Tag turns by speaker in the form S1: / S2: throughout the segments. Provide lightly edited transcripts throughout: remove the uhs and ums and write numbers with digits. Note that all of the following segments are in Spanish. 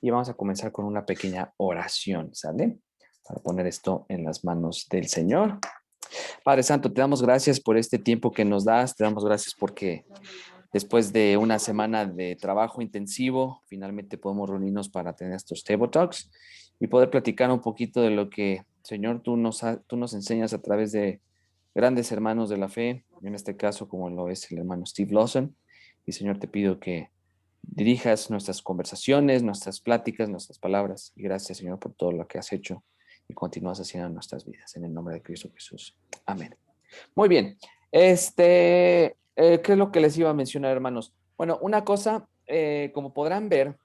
S1: y vamos a comenzar con una pequeña oración, ¿sale? Para poner esto en las manos del Señor. Padre Santo, te damos gracias por este tiempo que nos das, te damos gracias porque después de una semana de trabajo intensivo, finalmente podemos reunirnos para tener estos Table Talks y poder platicar un poquito de lo que, Señor, tú nos enseñas a través de grandes hermanos de la fe, en este caso como lo es el hermano Steve Lawson. Y Señor, te pido que dirijas nuestras conversaciones, nuestras pláticas, nuestras palabras. Y gracias, Señor, por todo lo que has hecho y continúas haciendo en nuestras vidas. En el nombre de Cristo Jesús. Amén. Muy bien. ¿Qué es lo que les iba a mencionar, hermanos? Bueno, una cosa, como podrán ver,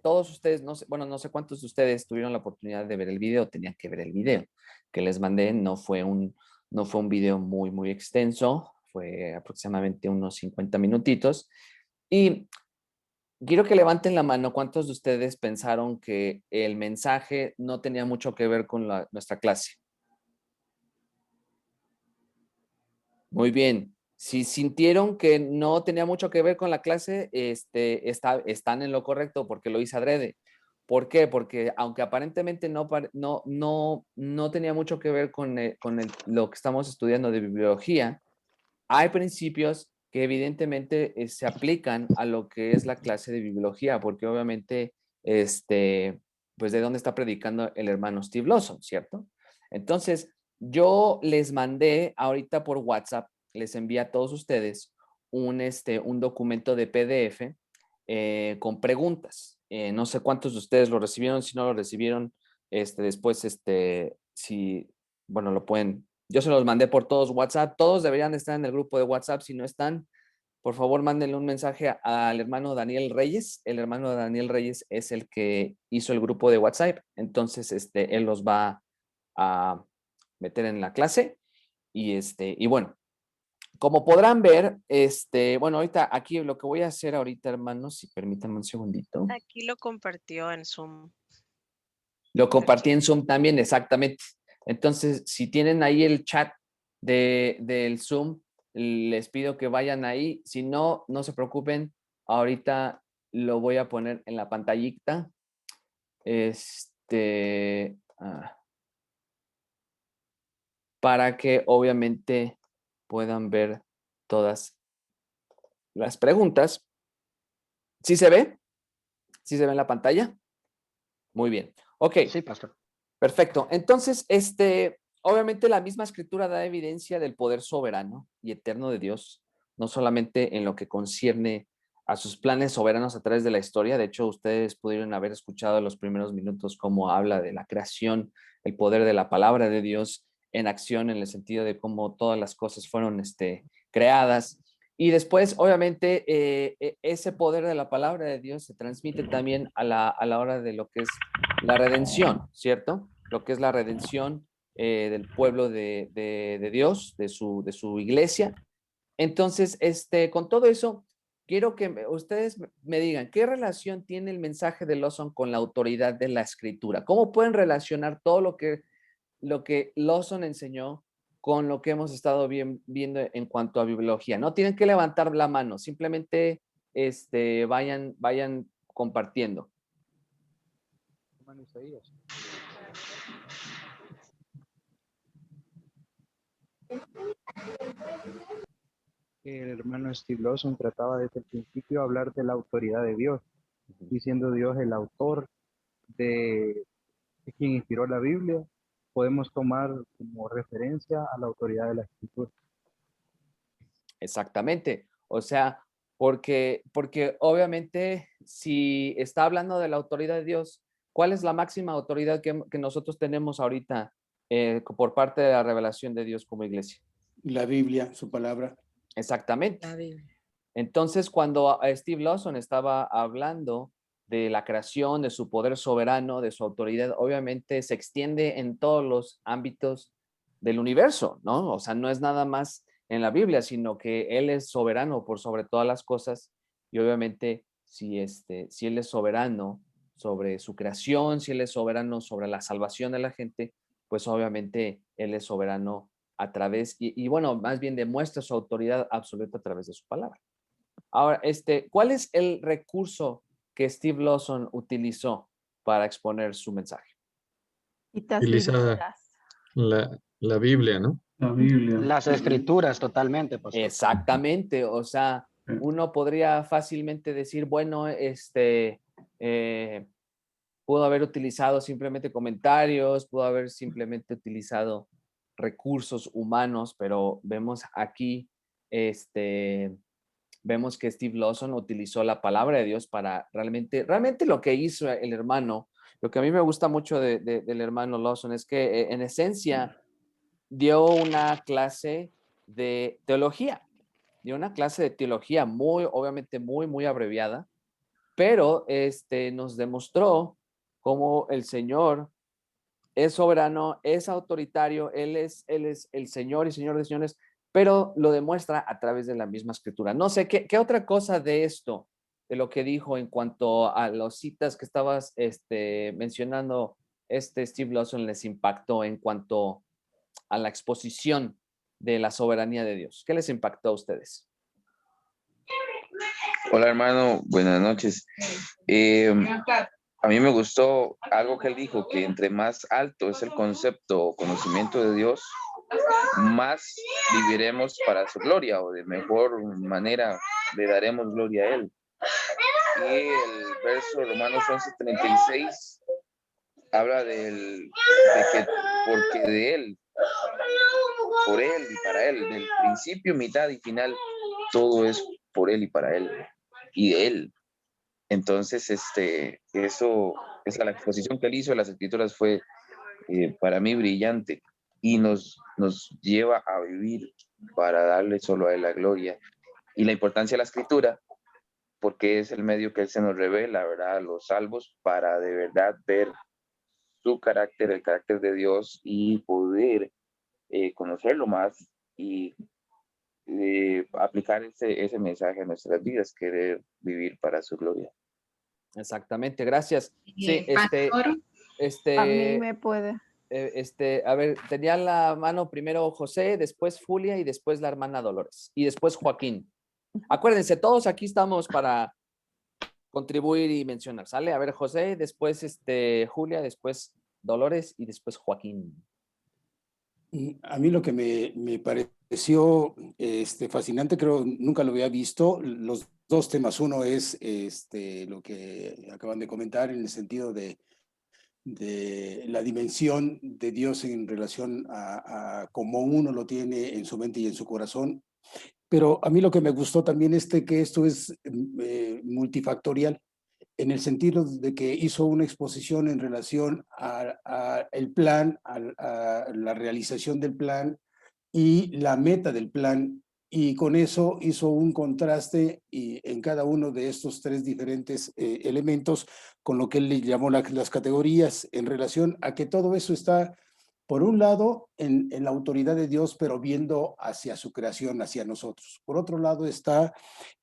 S1: todos ustedes, no sé, bueno, no sé cuántos de ustedes tuvieron la oportunidad de ver el video, tenían que ver el video que les mandé. No fue un video muy extenso, fue aproximadamente unos 50 minutitos. Y quiero que levanten la mano cuántos de ustedes pensaron que el mensaje no tenía mucho que ver con nuestra clase. Muy bien. Si sintieron que no tenía mucho que ver con la clase, están en lo correcto porque lo hice adrede. ¿Por qué? Porque aunque aparentemente no tenía mucho que ver con lo que estamos estudiando de bibliología, hay principios que evidentemente se aplican a lo que es la clase de bibliología, porque obviamente, pues de dónde está predicando el hermano Steve Lawson, ¿cierto? Entonces, yo les mandé ahorita por WhatsApp, les envié a todos ustedes un documento de PDF con preguntas. No sé cuántos de ustedes lo recibieron, si no lo recibieron, después, si, bueno, lo pueden, yo se los mandé por todos WhatsApp, todos deberían estar en el grupo de WhatsApp. Si no están, por favor, mándenle un mensaje al hermano Daniel Reyes. El hermano Daniel Reyes es el que hizo el grupo de WhatsApp, entonces él los va a meter en la clase y bueno, como podrán ver, bueno, ahorita aquí lo que voy a hacer ahorita, hermanos, si permítanme un segundito.
S2: Aquí lo compartió en Zoom.
S1: Lo compartí en Zoom también, exactamente. Entonces, si tienen ahí el chat del Zoom, les pido que vayan ahí. Si no, no se preocupen. Ahorita lo voy a poner en la pantallita. Para que obviamente puedan ver todas las preguntas. ¿Sí se ve? ¿Sí se ve en la pantalla? Muy bien. Ok.
S3: Sí, pastor.
S1: Perfecto. Entonces, obviamente la misma escritura da evidencia del poder soberano y eterno de Dios, no solamente en lo que concierne a sus planes soberanos a través de la historia. De hecho, ustedes pudieron haber escuchado en los primeros minutos cómo habla de la creación, el poder de la palabra de Dios en acción, en el sentido de cómo todas las cosas fueron creadas. Y después, obviamente, ese poder de la palabra de Dios se transmite también a la hora de lo que es la redención, ¿cierto? Lo que es la redención del pueblo de Dios, de su iglesia. Entonces, con todo eso, quiero que ustedes me digan, ¿qué relación tiene el mensaje de Lawson con la autoridad de la escritura? ¿Cómo pueden relacionar todo lo que Lawson enseñó con lo que hemos estado viendo en cuanto a bibliología? No tienen que levantar la mano, simplemente vayan compartiendo.
S3: Hermano Isaías. El hermano Steve Lawson trataba desde el principio de hablar de la autoridad de Dios, diciendo Dios el autor de quien inspiró la Biblia. Podemos tomar como referencia a la autoridad de la Escritura.
S1: Exactamente. O sea, porque obviamente si está hablando de la autoridad de Dios, ¿cuál es la máxima autoridad que nosotros tenemos ahorita por parte de la revelación de Dios como iglesia?
S4: La Biblia, su palabra.
S1: Exactamente.
S2: La Biblia.
S1: Entonces, cuando Steve Lawson estaba hablando de la creación, de su poder soberano, de su autoridad, obviamente se extiende en todos los ámbitos del universo, ¿no? O sea, no es nada más en la Biblia, sino que Él es soberano por sobre todas las cosas. Y obviamente, si Él es soberano sobre su creación, si Él es soberano sobre la salvación de la gente, pues obviamente Él es soberano a través, y bueno, más bien demuestra su autoridad absoluta a través de su palabra. Ahora, ¿cuál es el recurso que Steve Lawson utilizó para exponer su mensaje?
S5: Citas
S6: Utiliza
S5: bíblicas.
S6: la Biblia, ¿no?
S4: La Biblia.
S3: Las escrituras totalmente, pastor.
S1: Exactamente, o sea, uno podría fácilmente decir, bueno, pudo haber utilizado simplemente comentarios, pudo haber simplemente utilizado recursos humanos, pero vemos aquí, vemos que Steve Lawson utilizó la palabra de Dios para realmente lo que hizo el hermano. Lo que a mí me gusta mucho del hermano Lawson es que en esencia dio una clase de teología, muy, obviamente muy abreviada, pero nos demostró cómo el Señor es soberano, es autoritario, Él es el Señor y Señor de señores, pero lo demuestra a través de la misma escritura. No sé, ¿qué otra cosa de esto, de lo que dijo en cuanto a las citas que estabas mencionando, Steve Lawson les impactó en cuanto a la exposición de la soberanía de Dios? ¿Qué les impactó a ustedes?
S7: Hola hermano, buenas noches. A mí me gustó algo que él dijo, que entre más alto es el concepto o conocimiento de Dios, más viviremos para su gloria o de mejor manera le daremos gloria a él. Y el verso de Romanos 11:36 habla de que porque de él, por él y para él, del principio, mitad y final, todo es por él y para él y de él. Entonces, la exposición que él hizo de las escrituras fue para mí brillante y nos lleva a vivir para darle solo a él la gloria y la importancia de la escritura, porque es el medio que él se nos revela, ¿verdad? A los salvos para de verdad ver su carácter, el carácter de Dios y poder conocerlo más y aplicar ese mensaje a nuestras vidas, querer vivir para su gloria.
S1: Exactamente, gracias. Sí,
S5: A mí me puede.
S1: a ver, tenía la mano primero José, después Julia y después la hermana Dolores y después Joaquín. Acuérdense, todos aquí estamos para contribuir y mencionar, ¿sale? A ver, José, después Julia, después Dolores y después Joaquín.
S4: A mí lo que me pareció fascinante, creo nunca lo había visto, los dos temas. Uno es lo que acaban de comentar en el sentido de la dimensión de Dios en relación a cómo uno lo tiene en su mente y en su corazón. Pero a mí lo que me gustó también es que esto es multifactorial, en el sentido de que hizo una exposición en relación a el plan, a la realización del plan y la meta del plan, y con eso hizo un contraste y en cada uno de estos tres diferentes elementos, con lo que él le llamó las categorías, en relación a que todo eso está, por un lado, en la autoridad de Dios, pero viendo hacia su creación, hacia nosotros. Por otro lado, está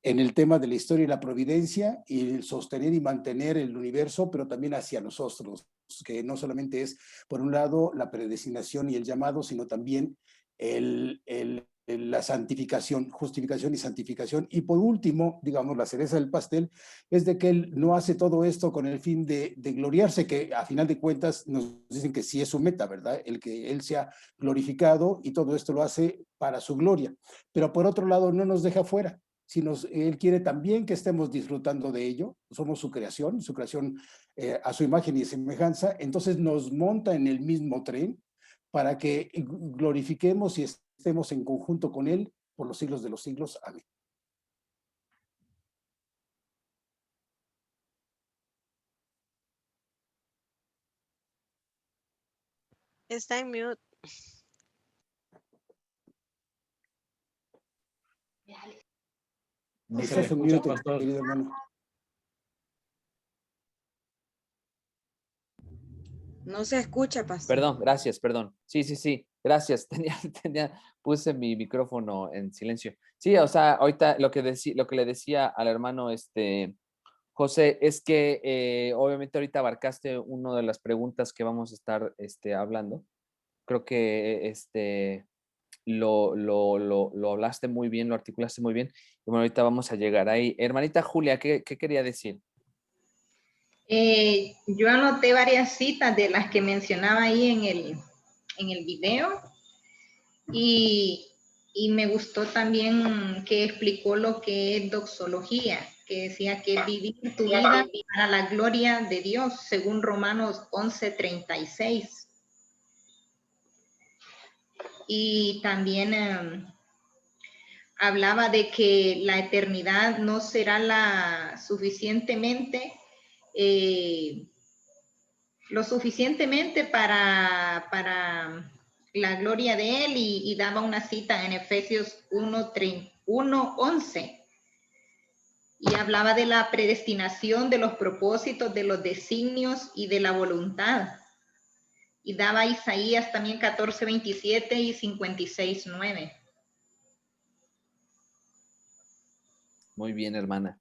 S4: en el tema de la historia y la providencia y el sostener y mantener el universo, pero también hacia nosotros, que no solamente es, por un lado, la predestinación y el llamado, sino también la santificación, justificación y santificación. Y por último, digamos, la cereza del pastel es de que él no hace todo esto con el fin de gloriarse, que a final de cuentas nos dicen que sí es su meta, ¿verdad? El que él sea glorificado, y todo esto lo hace para su gloria. Pero por otro lado, no nos deja fuera, sino él quiere también que estemos disfrutando de ello. Somos su creación a su imagen y semejanza. Entonces nos monta en el mismo tren para que glorifiquemos y estemos en conjunto con él por los siglos de los siglos. Amén.
S2: Está en mute.
S4: No se le escucha, pastor. Querido hermano.
S8: No se escucha, pastor.
S1: Perdón, gracias, perdón. Sí, gracias. Puse mi micrófono en silencio. Sí, o sea, ahorita lo que le decía al hermano José es que obviamente ahorita abarcaste una de las preguntas que vamos a estar hablando. Creo que lo hablaste muy bien, lo articulaste muy bien. Y bueno, ahorita vamos a llegar ahí. Hermanita Julia, ¿qué quería decir?
S9: Yo anoté varias citas de las que mencionaba ahí en el video y me gustó también que explicó lo que es doxología, que decía que vivir tu vida para la gloria de Dios, según Romanos 11:36. Y también hablaba de que la eternidad no será lo suficientemente para la gloria de Él y daba una cita en Efesios 1:11 y hablaba de la predestinación, de los propósitos, de los designios y de la voluntad. Y daba Isaías también 14:27 y 56:9.
S1: Muy bien, hermana.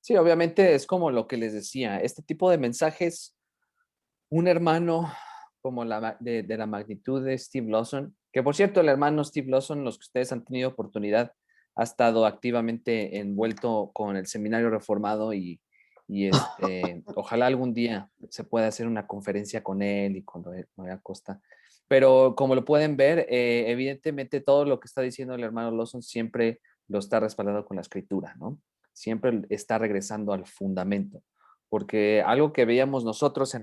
S1: Sí, obviamente es como lo que les decía, este tipo de mensajes, un hermano como de la magnitud de Steve Lawson, que por cierto, el hermano Steve Lawson, los que ustedes han tenido oportunidad, ha estado activamente envuelto con el Seminario Reformado y ojalá algún día se pueda hacer una conferencia con él y con Noé Acosta. Pero como lo pueden ver, evidentemente todo lo que está diciendo el hermano Lawson siempre lo está respaldado con la escritura, ¿no? Siempre está regresando al fundamento, porque algo que veíamos nosotros en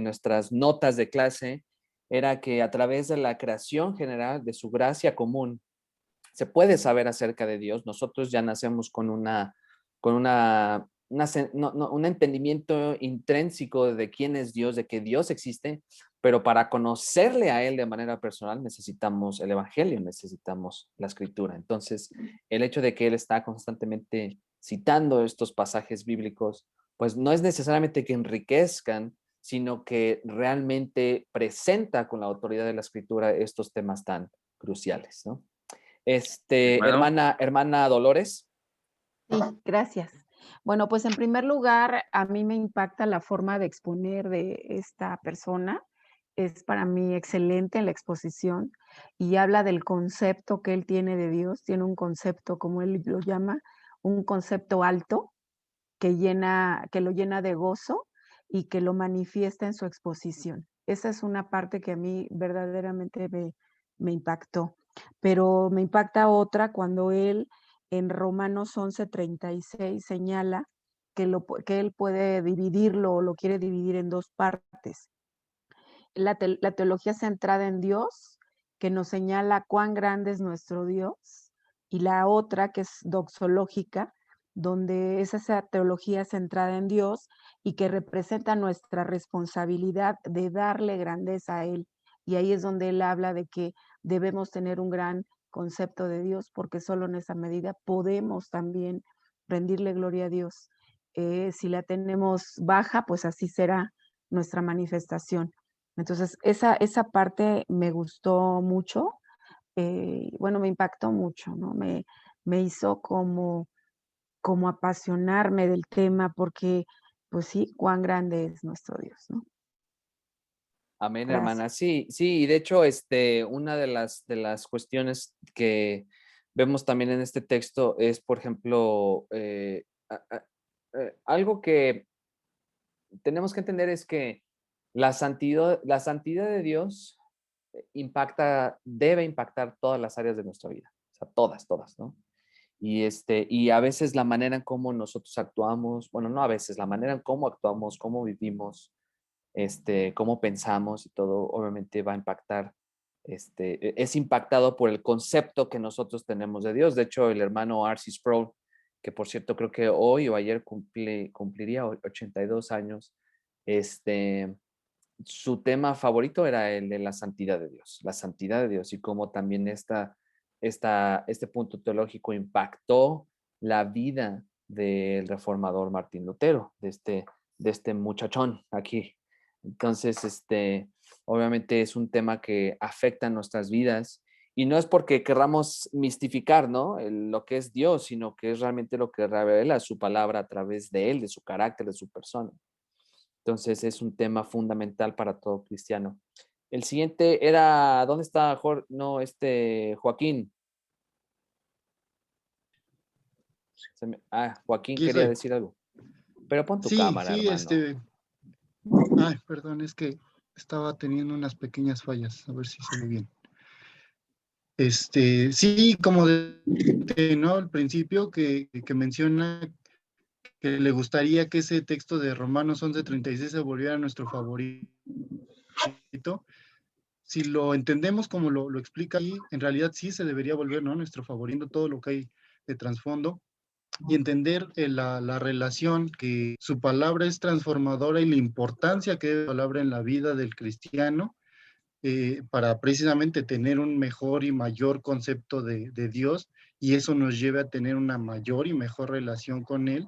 S1: nuestras notas de clase era que a través de la creación general, de su gracia común, se puede saber acerca de Dios. Nosotros ya nacemos con un entendimiento intrínseco de quién es Dios, de que Dios existe, pero para conocerle a Él de manera personal necesitamos el Evangelio, necesitamos la Escritura. Entonces, el hecho de que Él está constantemente citando estos pasajes bíblicos, pues no es necesariamente que enriquezcan, sino que realmente presenta con la autoridad de la Escritura estos temas tan cruciales, ¿no? Hermana Dolores.
S5: Sí, gracias. Bueno, pues en primer lugar, a mí me impacta la forma de exponer de esta persona. Es para mí excelente en la exposición y habla del concepto que él tiene de Dios. Tiene un concepto, como él lo llama, un concepto alto que lo llena de gozo y que lo manifiesta en su exposición. Esa es una parte que a mí verdaderamente me impactó. Pero me impacta otra cuando él en Romanos 11:36 señala que él puede dividirlo o lo quiere dividir en dos partes. La teología centrada en Dios, que nos señala cuán grande es nuestro Dios, y la otra que es doxológica, donde es esa teología centrada en Dios y que representa nuestra responsabilidad de darle grandeza a Él. Y ahí es donde él habla de que debemos tener un gran concepto de Dios, porque solo en esa medida podemos también rendirle gloria a Dios. Si la tenemos baja, pues así será nuestra manifestación. Entonces, esa parte me gustó mucho, bueno, me impactó mucho, ¿no? Me hizo como apasionarme del tema porque, pues sí, cuán grande es nuestro Dios, ¿no?
S1: Amén,
S5: Gracias.
S1: hermana. Sí, sí, y de hecho, una de las cuestiones que vemos también en este texto es, por ejemplo, algo que tenemos que entender es que la santidad de Dios debe impactar todas las áreas de nuestra vida, o sea, todas, ¿no? Y a veces la manera en cómo nosotros actuamos, bueno, no a veces, la manera en cómo actuamos, cómo vivimos, cómo pensamos y todo, obviamente va a impactar, es impactado por el concepto que nosotros tenemos de Dios. De hecho, el hermano R.C. Sproul, que por cierto creo que hoy o ayer cumpliría 82 años, su tema favorito era el de la santidad de Dios y cómo también este punto teológico impactó la vida del reformador Martín Lutero, de este muchachón aquí. Entonces, obviamente es un tema que afecta nuestras vidas y no es porque querramos mistificar, ¿no? Lo que es Dios, sino que es realmente lo que revela su palabra a través de él, de su carácter, de su persona. Entonces es un tema fundamental para todo cristiano. El siguiente era, ¿dónde está Joaquín? Joaquín
S6: Aquí
S1: quería
S6: estoy.
S1: decir algo. Pero pon tu
S10: Sí,
S1: cámara,
S10: sí,
S1: hermano.
S10: Ay, perdón, es que estaba teniendo unas pequeñas fallas. A ver si se ve bien. Sí, como ¿no? Al principio que menciona que le gustaría que ese texto de Romanos 11:36 se volviera nuestro favorito. Si lo entendemos como lo explica ahí, en realidad sí se debería volver, ¿no? Nuestro favorito, todo lo que hay de trasfondo, y entender la relación, que su palabra es transformadora y la importancia que debe la palabra en la vida del cristiano, para precisamente tener un mejor y mayor concepto de Dios, y eso nos lleve a tener una mayor y mejor relación con Él.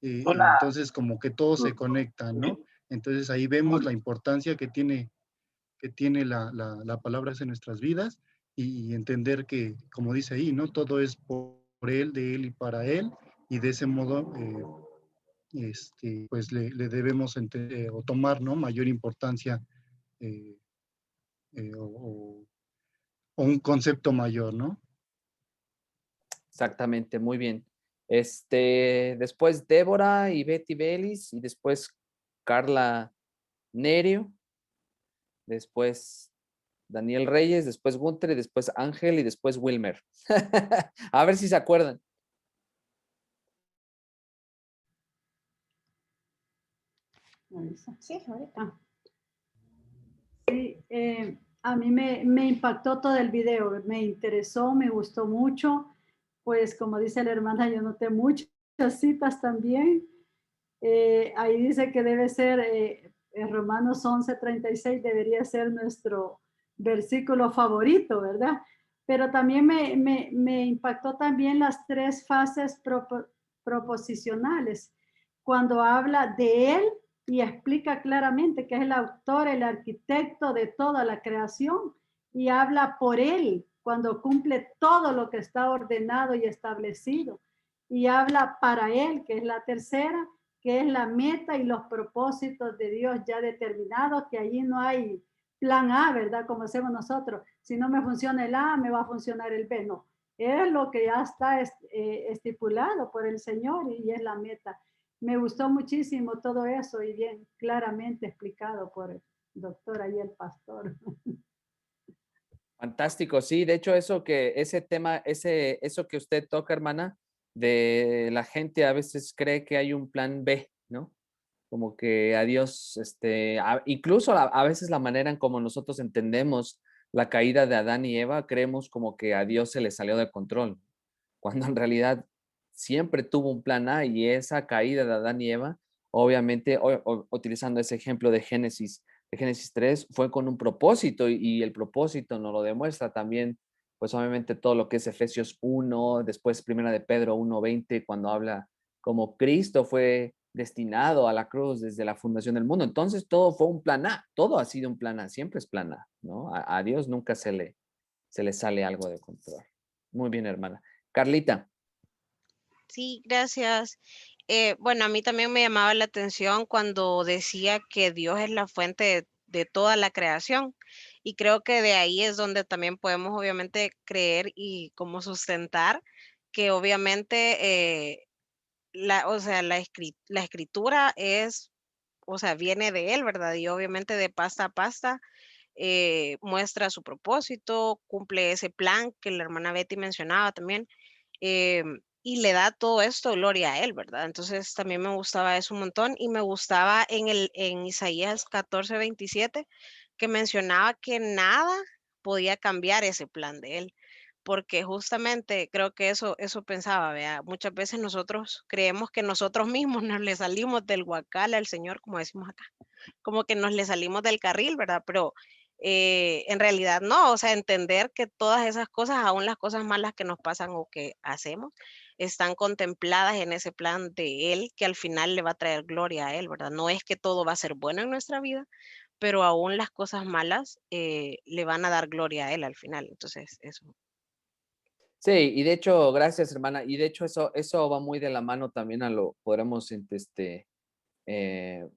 S10: Entonces como que todo se conecta, ¿no? Entonces ahí vemos la importancia que tiene la palabra en nuestras vidas, y entender que, como dice ahí, ¿no? Todo es por Él, de Él y para Él, y de ese modo, pues le debemos o tomar, ¿no? Mayor importancia, eh, o un concepto mayor, ¿no?
S1: Exactamente, muy bien. Después Débora y Betty Bellis, y después Carla Nerio, después Daniel Reyes, después Gunter, y después Ángel, y después Wilmer. A ver si se acuerdan.
S11: Sí, ahorita. Sí, a mí me impactó todo el video, me interesó, me gustó mucho. Pues como dice la hermana, yo noté muchas citas también. Ahí dice que debe ser, en Romanos 11:36 debería ser nuestro versículo favorito, ¿verdad? Pero también me impactó también las tres fases proposicionales, cuando habla de Él y explica claramente que es el autor, el arquitecto de toda la creación, y habla por Él cuando cumple todo lo que está ordenado y establecido, y habla para Él, que es la tercera, que es la meta y los propósitos de Dios ya determinados, que allí no hay plan A, ¿verdad? Como hacemos nosotros. Si no me funciona el A, me va a funcionar el B. No, es lo que ya está estipulado por el Señor, y es la meta. Me gustó muchísimo todo eso, y bien claramente explicado por el doctor ahí, el pastor.
S1: Fantástico, sí, de hecho ese tema, eso que usted toca, hermana, de la gente a veces cree que hay un plan B, ¿no? Como que a Dios, incluso a veces la manera en como nosotros entendemos la caída de Adán y Eva, creemos como que a Dios se le salió de control, cuando en realidad siempre tuvo un plan A, y esa caída de Adán y Eva, obviamente, utilizando ese ejemplo de Génesis 3, fue con un propósito, y el propósito nos lo demuestra también, pues obviamente todo lo que es Efesios 1, después Primera de Pedro 1:20, cuando habla como Cristo fue destinado a la cruz desde la fundación del mundo. Entonces todo fue un plan A, todo ha sido un plan A, siempre es plan A, ¿no? A Dios nunca se le sale algo de control. Muy bien, hermana. Carlita.
S2: Sí, gracias. Bueno, a mí también me llamaba la atención cuando decía que Dios es la fuente de toda la creación. Y creo que de ahí es donde también podemos obviamente creer y como sustentar que obviamente o sea, la escritura es, o sea, viene de él, ¿verdad? Y obviamente de pasta a pasta muestra su propósito, cumple ese plan que la hermana Betty mencionaba también, y le da todo esto gloria a él, ¿verdad? Entonces también me gustaba eso un montón, y me gustaba en Isaías 14:27 que mencionaba que nada podía cambiar ese plan de él, porque justamente creo que eso pensaba, vea, muchas veces nosotros creemos que nosotros mismos nos le salimos del huacal al Señor, como decimos acá, como que nos le salimos del carril, ¿verdad? Pero en realidad no, o sea, entender que todas esas cosas, aún las cosas malas que nos pasan o que hacemos, están contempladas en ese plan de Él, que al final le va a traer gloria a Él, ¿verdad? No es que todo va a ser bueno en nuestra vida, pero aún las cosas malas le van a dar gloria a Él al final. Entonces, eso.
S1: Sí, y de hecho, gracias, hermana. Y de hecho, eso va muy de la mano también podremos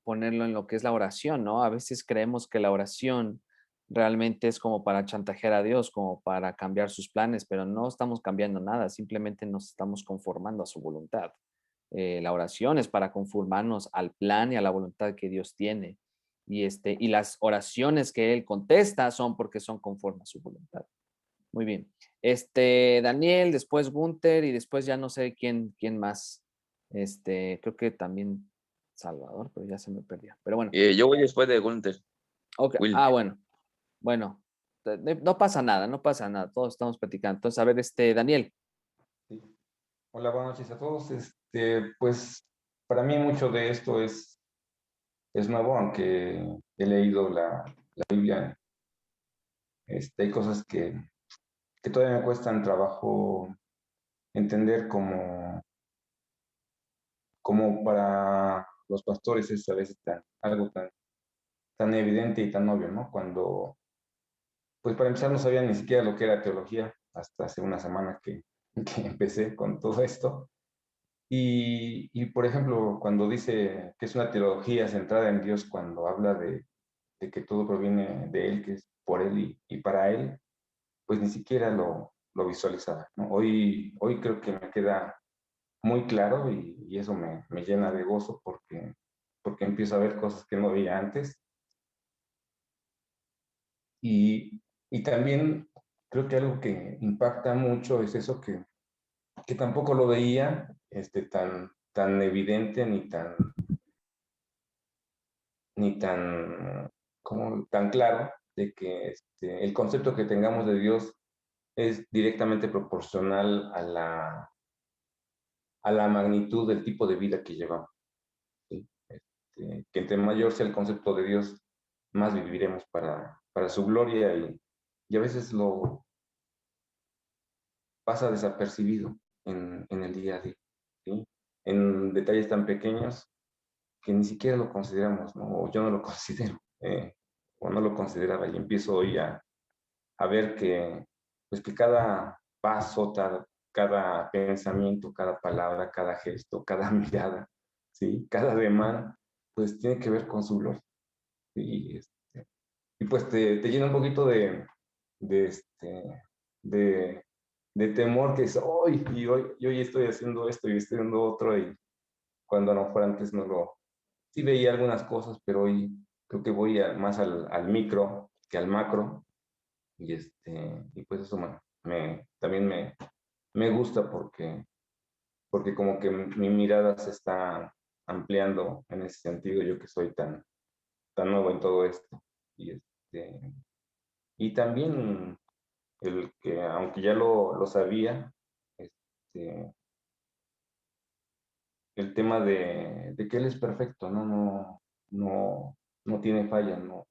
S1: ponerlo en lo que es la oración, ¿no? A veces creemos que la oración realmente es como para chantajear a Dios, como para cambiar sus planes, pero no estamos cambiando nada, simplemente nos estamos conformando a su voluntad. La oración es para conformarnos al plan y a la voluntad que Dios tiene. Y las oraciones que Él contesta son porque son conformes a su voluntad. Muy bien. Daniel, después Gunther y después ya no sé quién más. Creo que también Salvador, pero ya se me perdió. Pero bueno.
S7: Yo voy después de Gunther.
S1: Okay.
S7: Will.
S1: Bueno. Bueno, no pasa nada, no pasa nada. Todos estamos platicando. Entonces, a ver, Daniel.
S12: Sí. Hola, buenas noches a todos. Pues para mí mucho de esto es nuevo, aunque he leído la Biblia. Hay cosas que todavía me cuestan trabajo entender como para los pastores es a veces algo tan evidente y tan obvio, ¿no? Cuando, pues para empezar no sabía ni siquiera lo que era teología hasta hace una semana que empecé con todo esto. Y, por ejemplo, cuando dice que es una teología centrada en Dios, cuando habla de que todo proviene de Él, que es por Él y para Él, pues ni siquiera lo visualizaba, ¿no? Hoy creo que me queda muy claro y eso me llena de gozo porque empiezo a ver cosas que no veía antes. Y también creo que algo que impacta mucho es eso que tampoco lo veía tan evidente como tan claro de que el concepto que tengamos de Dios es directamente proporcional a la magnitud del tipo de vida que llevamos, ¿sí? Que entre mayor sea el concepto de Dios, más viviremos para su gloria y a veces lo pasa desapercibido en el día a día, ¿sí? En detalles tan pequeños que ni siquiera lo consideramos, ¿no? O yo no lo considero, o no lo consideraba y empiezo hoy a ver pues que cada paso, cada pensamiento, cada palabra, cada gesto, cada mirada, ¿sí? Cada ademán, pues tiene que ver con su gloria. Y, y pues te llena un poquito de, de, de temor que es hoy, y hoy estoy haciendo esto y estoy haciendo otro, y cuando a lo mejor antes no sí veía algunas cosas, pero hoy creo que voy más al micro que al macro, y pues eso también me gusta porque como que mi mirada se está ampliando en ese sentido, yo que soy tan nuevo en todo esto. Y también el que, aunque ya lo sabía, el tema de que Él es perfecto, no tiene falla, no.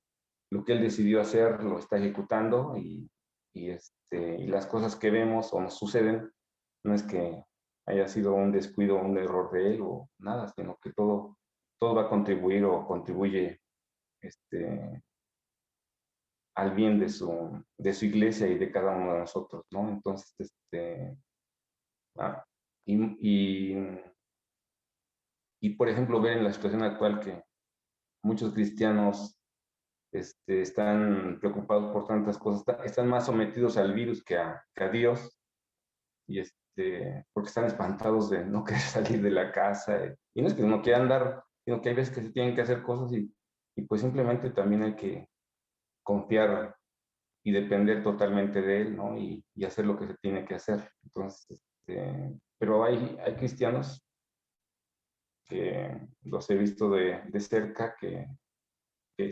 S12: Lo que Él decidió hacer lo está ejecutando y las cosas que vemos o nos suceden no es que haya sido un descuido o un error de Él o nada, sino que todo va a contribuir o contribuye al bien de su iglesia y de cada uno de nosotros, ¿no? Entonces, y, por ejemplo, ver en la situación actual que muchos cristianos están preocupados por tantas cosas, están más sometidos al virus que a Dios, y porque están espantados de no querer salir de la casa, y no es que no quieran dar, sino que hay veces que se tienen que hacer cosas y pues simplemente también hay que confiar y depender totalmente de Él, ¿no? Y hacer lo que se tiene que hacer. Entonces, pero hay cristianos que los he visto de cerca que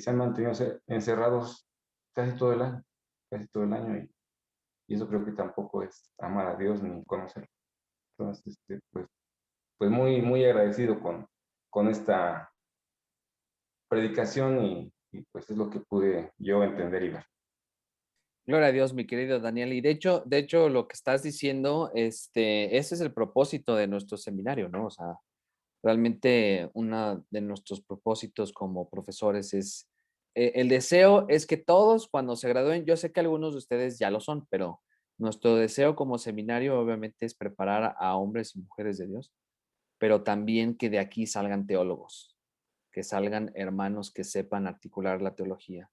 S12: se han mantenido encerrados casi todo el año, y eso creo que tampoco es amar a Dios ni conocerlo. Entonces, pues muy, muy agradecido con esta predicación y pues es lo que pude yo entender y ver.
S1: Gloria a Dios, mi querido Daniel. Y de hecho, lo que estás diciendo, ese es el propósito de nuestro seminario, ¿no? O sea, realmente uno de nuestros propósitos como profesores es, el deseo es que todos cuando se gradúen, yo sé que algunos de ustedes ya lo son, pero nuestro deseo como seminario obviamente es preparar a hombres y mujeres de Dios, pero también que de aquí salgan teólogos, que salgan hermanos que sepan articular la teología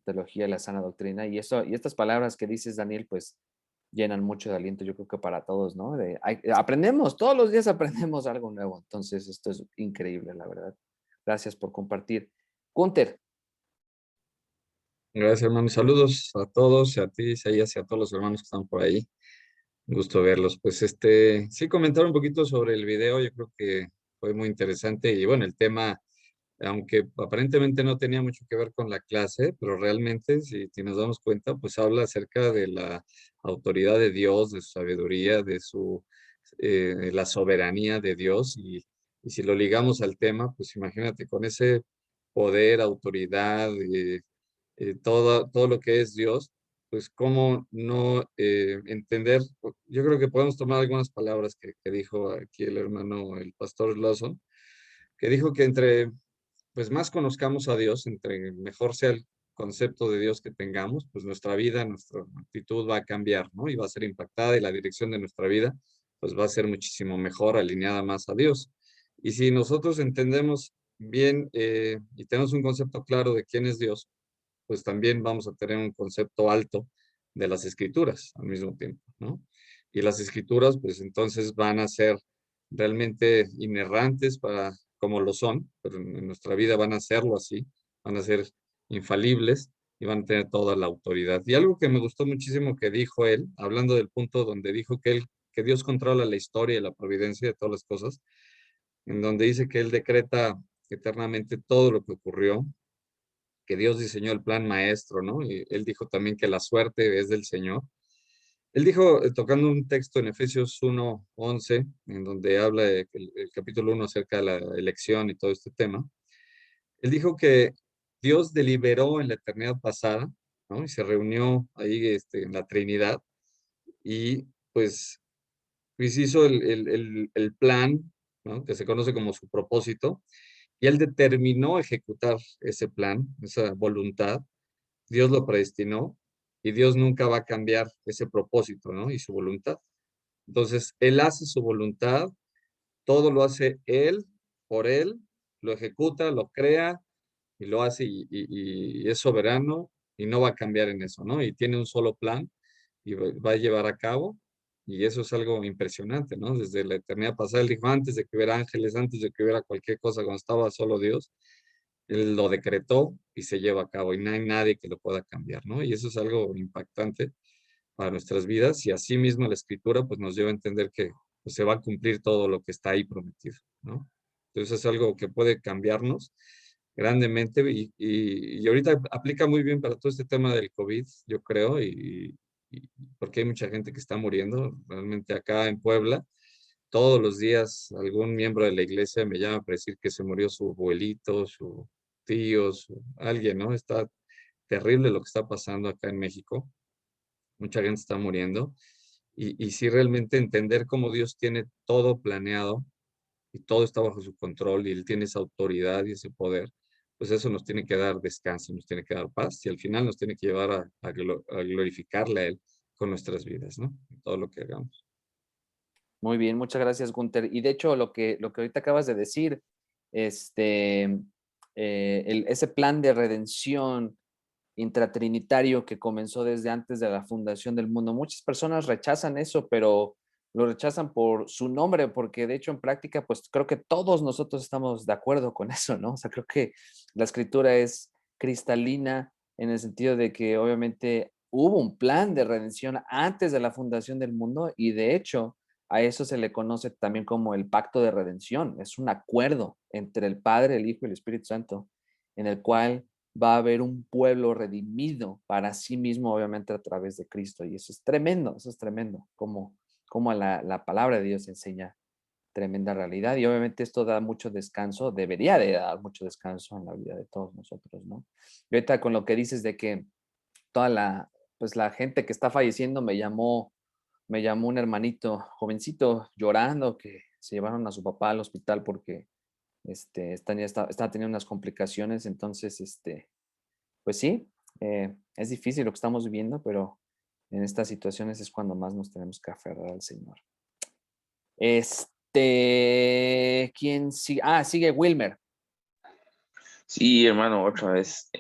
S1: de la sana doctrina. Y estas palabras que dices, Daniel, pues llenan mucho de aliento, yo creo que para todos, ¿no? Aprendemos, todos los días aprendemos algo nuevo, entonces esto es increíble, la verdad. Gracias por compartir. Gunther.
S6: Gracias, hermano. Saludos a todos, a ti, Isaías, y a todos los hermanos que están por ahí. Un gusto verlos. Pues sí, comentar un poquito sobre el video, yo creo que fue muy interesante y bueno, el tema, aunque aparentemente no tenía mucho que ver con la clase, pero realmente, si nos damos cuenta, pues habla acerca de la autoridad de Dios, de su sabiduría, de la soberanía de Dios y si lo ligamos al tema, pues imagínate con ese poder, autoridad, todo lo que es Dios, pues cómo no entender, yo creo que podemos tomar algunas palabras que dijo aquí el hermano, el pastor Lawson, que dijo que entre, pues más conozcamos a Dios, entre mejor sea el concepto de Dios que tengamos, pues nuestra vida, nuestra actitud va a cambiar, ¿no? Y va a ser impactada y la dirección de nuestra vida, pues va a ser muchísimo mejor, alineada más a Dios. Y si nosotros entendemos bien y tenemos un concepto claro de quién es Dios, pues también vamos a tener un concepto alto de las escrituras al mismo tiempo, ¿no? Y las escrituras, pues entonces van a ser realmente inerrantes para como lo son, pero en nuestra vida van a serlo así, van a ser infalibles y van a tener toda la autoridad. Y algo que me gustó muchísimo que dijo él, hablando del punto donde dijo que Dios controla la historia y la providencia de todas las cosas, en donde dice que él decreta eternamente todo lo que ocurrió, que Dios diseñó el plan maestro, ¿no? Y él dijo también que la suerte es del Señor. Él dijo, tocando un texto en Efesios 1:11, en donde habla el capítulo 1 acerca de la elección y todo este tema, él dijo que Dios deliberó en la eternidad pasada, ¿no? Y se reunió ahí en la Trinidad y pues hizo el plan, ¿no? Que se conoce como su propósito, y él determinó ejecutar ese plan, esa voluntad. Dios lo predestinó y Dios nunca va a cambiar ese propósito, ¿no? Y su voluntad. Entonces, Él hace su voluntad, todo lo hace Él, por Él, lo ejecuta, lo crea y lo hace y es soberano y no va a cambiar en eso, ¿no? Y tiene un solo plan y va a llevar a cabo. Y eso es algo impresionante, ¿no? Desde la eternidad pasada, Él dijo, antes de que hubiera ángeles, antes de que hubiera cualquier cosa, cuando estaba solo Dios, Él lo decretó y se lleva a cabo y no hay nadie que lo pueda cambiar, ¿no? Y eso es algo impactante para nuestras vidas y así mismo la escritura pues nos lleva a entender que pues, se va a cumplir todo lo que está ahí prometido, ¿no? Entonces es algo que puede cambiarnos grandemente y ahorita aplica muy bien para todo este tema del COVID, yo creo, y porque hay mucha gente que está muriendo, realmente acá en Puebla, todos los días algún miembro de la iglesia me llama para decir que se murió su abuelito, su tío, alguien, ¿no? Está terrible lo que está pasando acá en México. Mucha gente está muriendo. Y sí realmente entender cómo Dios tiene todo planeado y todo está bajo su control y Él tiene esa autoridad y ese poder, pues eso nos tiene que dar descanso, nos tiene que dar paz y al final nos tiene que llevar a glorificarle a Él con nuestras vidas, ¿no? En todo lo que hagamos.
S1: Muy bien, muchas gracias, Gunther. Y de hecho, lo que ahorita acabas de decir, ese plan de redención intratrinitario que comenzó desde antes de la fundación del mundo, muchas personas rechazan eso, pero lo rechazan por su nombre, porque de hecho en práctica, pues creo que todos nosotros estamos de acuerdo con eso, ¿no? O sea, creo que la escritura es cristalina en el sentido de que obviamente hubo un plan de redención antes de la fundación del mundo y de hecho a eso se le conoce también como el pacto de redención. Es un acuerdo entre el Padre, el Hijo y el Espíritu Santo, en el cual va a haber un pueblo redimido para sí mismo, obviamente, a través de Cristo. Y eso es tremendo, como la palabra de Dios enseña tremenda realidad. Y obviamente esto da mucho descanso, debería de dar mucho descanso en la vida de todos nosotros, ¿no? Y ahorita con lo que dices de que toda pues la gente que está falleciendo me llamó un hermanito jovencito llorando que se llevaron a su papá al hospital porque estaba teniendo unas complicaciones. Entonces, pues sí, es difícil lo que estamos viviendo, pero en estas situaciones es cuando más nos tenemos que aferrar al Señor. ¿Quién sigue? Sigue Wilmer.
S7: Sí, hermano, otra vez.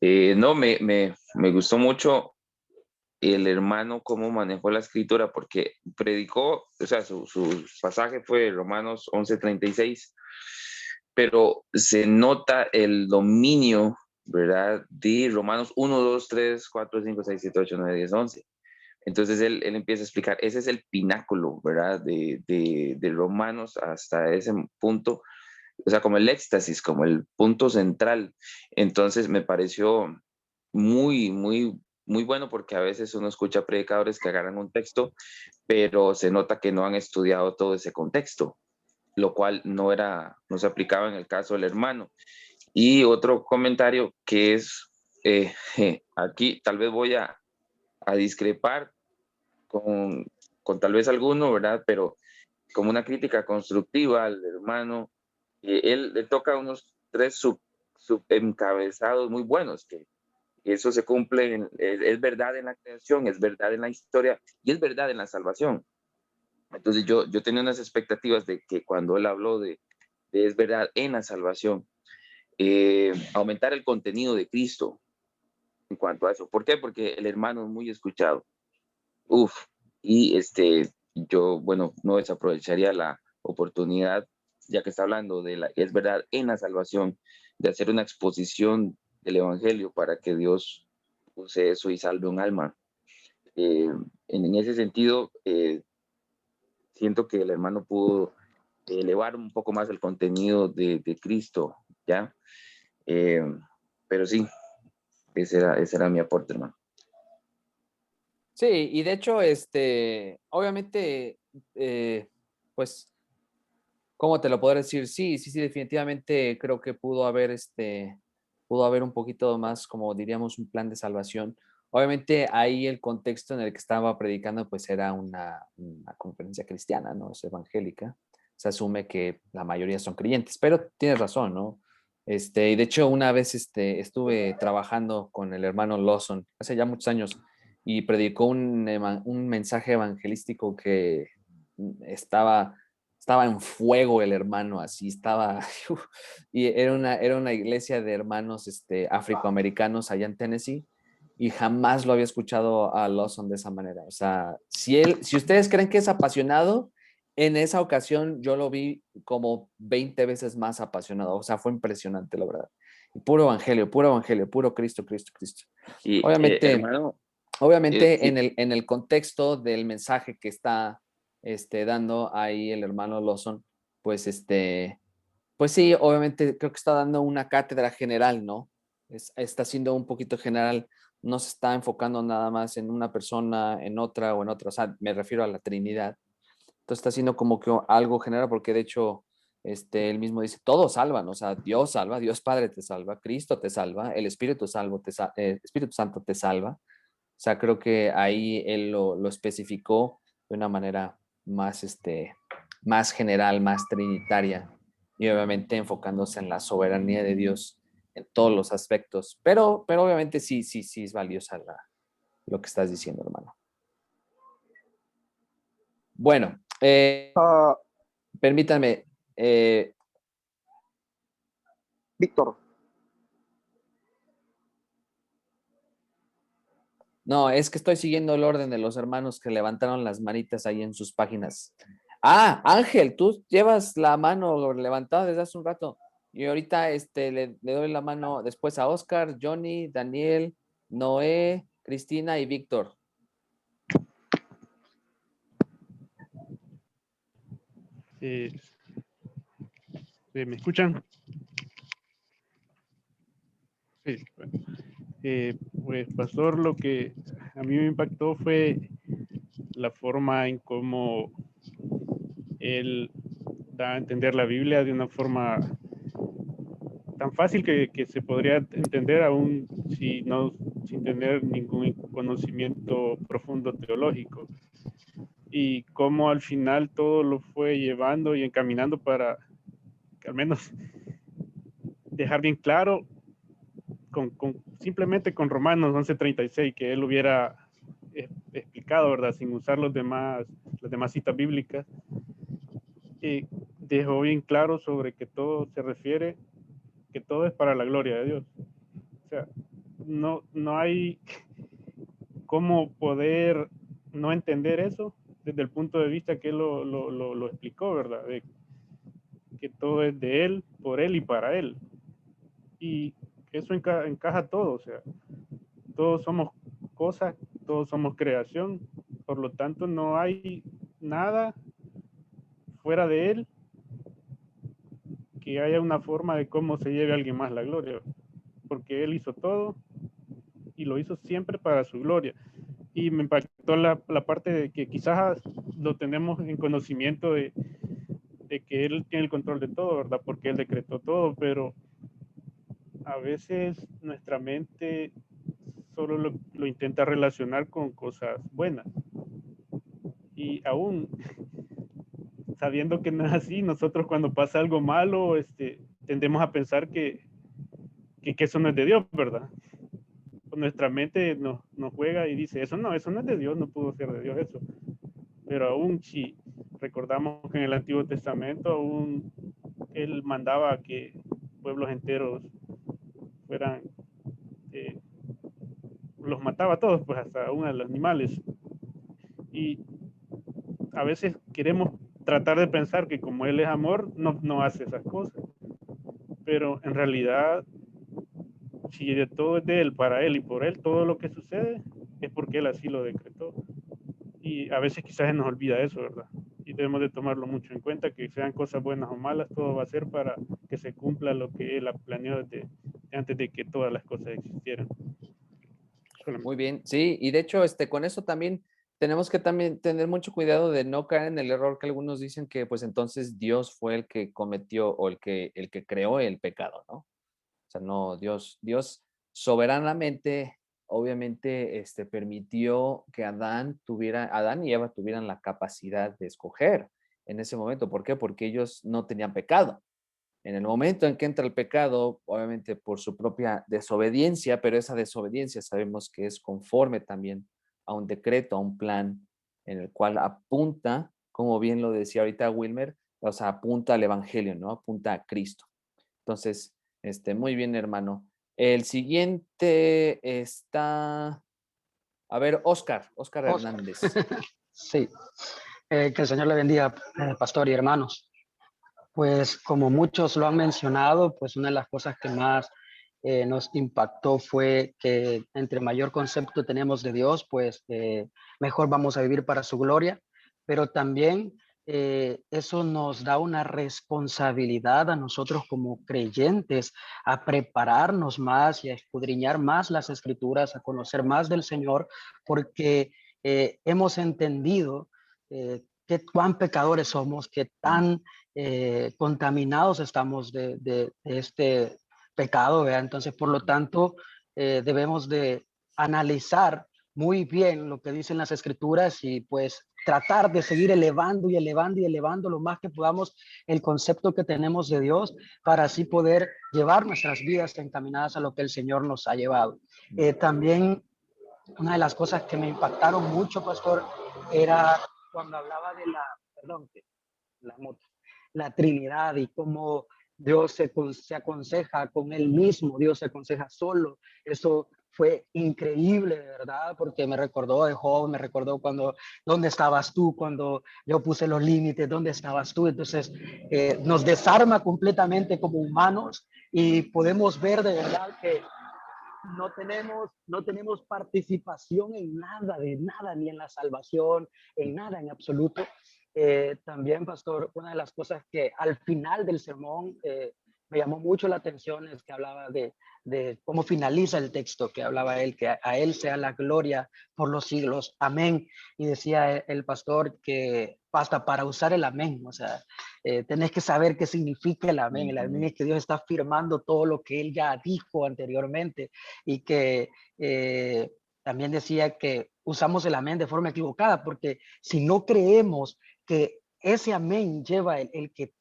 S7: No, me gustó mucho el hermano cómo manejó la escritura, porque predicó, o sea, su pasaje fue Romanos 11:36, pero se nota el dominio, ¿verdad? De Romanos 1, 2, 3, 4, 5, 6, 7, 8, 9, 10, 11. Entonces él empieza a explicar, ese es el pináculo, ¿verdad? De Romanos hasta ese punto, o sea, como el éxtasis, como el punto central. Entonces me pareció muy bueno, porque a veces uno escucha predicadores que agarran un texto, pero se nota que no han estudiado todo ese contexto, lo cual no se aplicaba en el caso del hermano. Y otro comentario que es, aquí tal vez voy a discrepar con tal vez alguno, ¿verdad? Pero como una crítica constructiva al hermano, él toca unos 3 subencabezados muy buenos, que eso se cumple, es verdad en la creación, es verdad en la historia y es verdad en la salvación. Entonces yo tenía unas expectativas de que cuando él habló de es verdad en la salvación, aumentar el contenido de Cristo en cuanto a eso. ¿Por qué? Porque el hermano es muy escuchado. Uf, y yo, bueno, no desaprovecharía la oportunidad, ya que está hablando de es verdad en la salvación, de hacer una exposición del evangelio para que Dios use eso y salve un alma. En ese sentido, siento que el hermano pudo elevar un poco más el contenido de Cristo, ¿ya? Pero sí, ese era mi aporte, hermano.
S1: Sí, y de hecho, obviamente, pues, ¿cómo te lo podré decir? Sí, definitivamente creo que pudo haber un poquito más, como diríamos, un plan de salvación. Obviamente ahí el contexto en el que estaba predicando pues era una conferencia cristiana, ¿no? Es evangélica. Se asume que la mayoría son creyentes, pero tienes razón, ¿no? Y de hecho una vez estuve trabajando con el hermano Lawson hace ya muchos años y predicó un mensaje evangelístico que estaba en fuego el hermano, así estaba, y era una iglesia de hermanos afroamericanos allá en Tennessee, y jamás lo había escuchado a Lawson de esa manera. O sea, si ustedes creen que es apasionado, en esa ocasión yo lo vi como 20 veces más apasionado. O sea, fue impresionante, la verdad. Y puro evangelio, puro Cristo, Cristo, Cristo.
S7: Y,
S1: Obviamente,
S7: hermano,
S1: obviamente
S7: sí.
S1: en el contexto del mensaje que está dando ahí el hermano Lawson, pues pues sí, obviamente creo que está dando una cátedra general, ¿no? Está siendo un poquito general, no se está enfocando nada más en una persona, en otra o en otra, o sea, me refiero a la Trinidad. Entonces está haciendo como que algo general, porque de hecho, él mismo dice, todos salvan, o sea, Dios salva, Dios Padre te salva, Cristo te salva, el Espíritu Espíritu Santo te salva. O sea, creo que ahí él lo especificó de una manera más, más general, más trinitaria, y obviamente enfocándose en la soberanía de Dios en todos los aspectos. Pero obviamente sí es valiosa lo que estás diciendo, hermano. Bueno, permítanme.
S13: Víctor.
S1: No, es que estoy siguiendo el orden de los hermanos que levantaron las manitas ahí en sus páginas. Ah, Ángel, tú llevas la mano levantada desde hace un rato. Y ahorita le doy la mano después a Oscar, Johnny, Daniel, Noé, Cristina y Víctor.
S14: ¿Me escuchan? Sí, bueno. Pues, pastor, lo que a mí me impactó fue la forma en cómo él da a entender la Biblia de una forma tan fácil que se podría entender aún sin tener ningún conocimiento profundo teológico. Y cómo al final todo lo fue llevando y encaminando para que al menos dejar bien claro simplemente con Romanos 11:36, que él hubiera explicado, ¿verdad? Sin usar las demás citas bíblicas. Dejó bien claro sobre que todo se refiere, que todo es para la gloria de Dios. O sea, no hay cómo poder no entender eso desde el punto de vista que él lo explicó, ¿verdad? De que todo es de él, por él y para él. Y eso encaja todo, o sea, todos somos cosas, todos somos creación, por lo tanto no hay nada fuera de él que haya una forma de cómo se lleve a alguien más la gloria, porque él hizo todo y lo hizo siempre para su gloria. Y me impactó la parte de que quizás lo tenemos en conocimiento de que él tiene el control de todo, ¿verdad? Porque él decretó todo, pero a veces nuestra mente solo lo intenta relacionar con cosas buenas. Y aún sabiendo que no es así, nosotros cuando pasa algo malo, tendemos a pensar que eso no es de Dios, ¿verdad? Nuestra mente nos juega y dice, eso no es de Dios, no pudo ser de Dios eso. Pero aún si recordamos que en el Antiguo Testamento aún él mandaba que pueblos enteros fueran, los mataba a todos, pues hasta aún a los animales. Y a veces queremos tratar de pensar que como él es amor, no hace esas cosas. Pero en realidad, si de todo es de él, para él y por él, todo lo que sucede es porque él así lo decretó. Y a veces quizás se nos olvida eso, ¿verdad? Y debemos de tomarlo mucho en cuenta, que sean cosas buenas o malas, todo va a ser para que se cumpla lo que él planeó antes de que todas las cosas existieran.
S1: Muy bien, sí, y de hecho, con eso también tenemos que también tener mucho cuidado de no caer en el error que algunos dicen que pues entonces Dios fue el que cometió o el que creó el pecado, ¿no? O sea, no, Dios soberanamente, obviamente, permitió que Adán y Eva tuvieran la capacidad de escoger en ese momento. ¿Por qué? Porque ellos no tenían pecado. En el momento en que entra el pecado, obviamente por su propia desobediencia, pero esa desobediencia sabemos que es conforme también a un decreto, a un plan en el cual apunta, como bien lo decía ahorita Wilmer, o sea, apunta al evangelio, ¿no? Apunta a Cristo. Entonces, muy bien, hermano. El siguiente está, a ver, Oscar Hernández.
S15: Sí, que el Señor le bendiga, pastor y hermanos. Pues como muchos lo han mencionado, pues una de las cosas que más nos impactó fue que entre mayor concepto tenemos de Dios, pues mejor vamos a vivir para su gloria, pero también eso nos da una responsabilidad a nosotros como creyentes a prepararnos más y a escudriñar más las escrituras, a conocer más del Señor, porque hemos entendido qué cuán pecadores somos, qué tan contaminados estamos de este pecado, ¿verdad? Entonces, por lo tanto, debemos de analizar muy bien lo que dicen las escrituras y pues tratar de seguir elevando y elevando y elevando lo más que podamos el concepto que tenemos de Dios para así poder llevar nuestras vidas encaminadas a lo que el Señor nos ha llevado. También una de las cosas que me impactaron mucho, pastor, era cuando hablaba de la Trinidad y cómo Dios se aconseja con él mismo, Dios se aconseja solo. Eso fue increíble, de verdad, porque me recordó de Job, me recordó ¿dónde estabas tú? Cuando yo puse los límites, ¿dónde estabas tú? Entonces, nos desarma completamente como humanos y podemos ver de verdad que no tenemos participación en nada, de nada, ni en la salvación, en nada en absoluto. También, pastor, una de las cosas que al final del sermón me llamó mucho la atención es que hablaba de cómo finaliza el texto, que hablaba él, que a él sea la gloria por los siglos. Amén. Y decía el pastor que basta para usar el amén, o sea, tenés que saber qué significa el amén. El amén es que Dios está afirmando todo lo que él ya dijo anteriormente y que también decía que usamos el amén de forma equivocada, porque si no creemos que ese amén lleva el que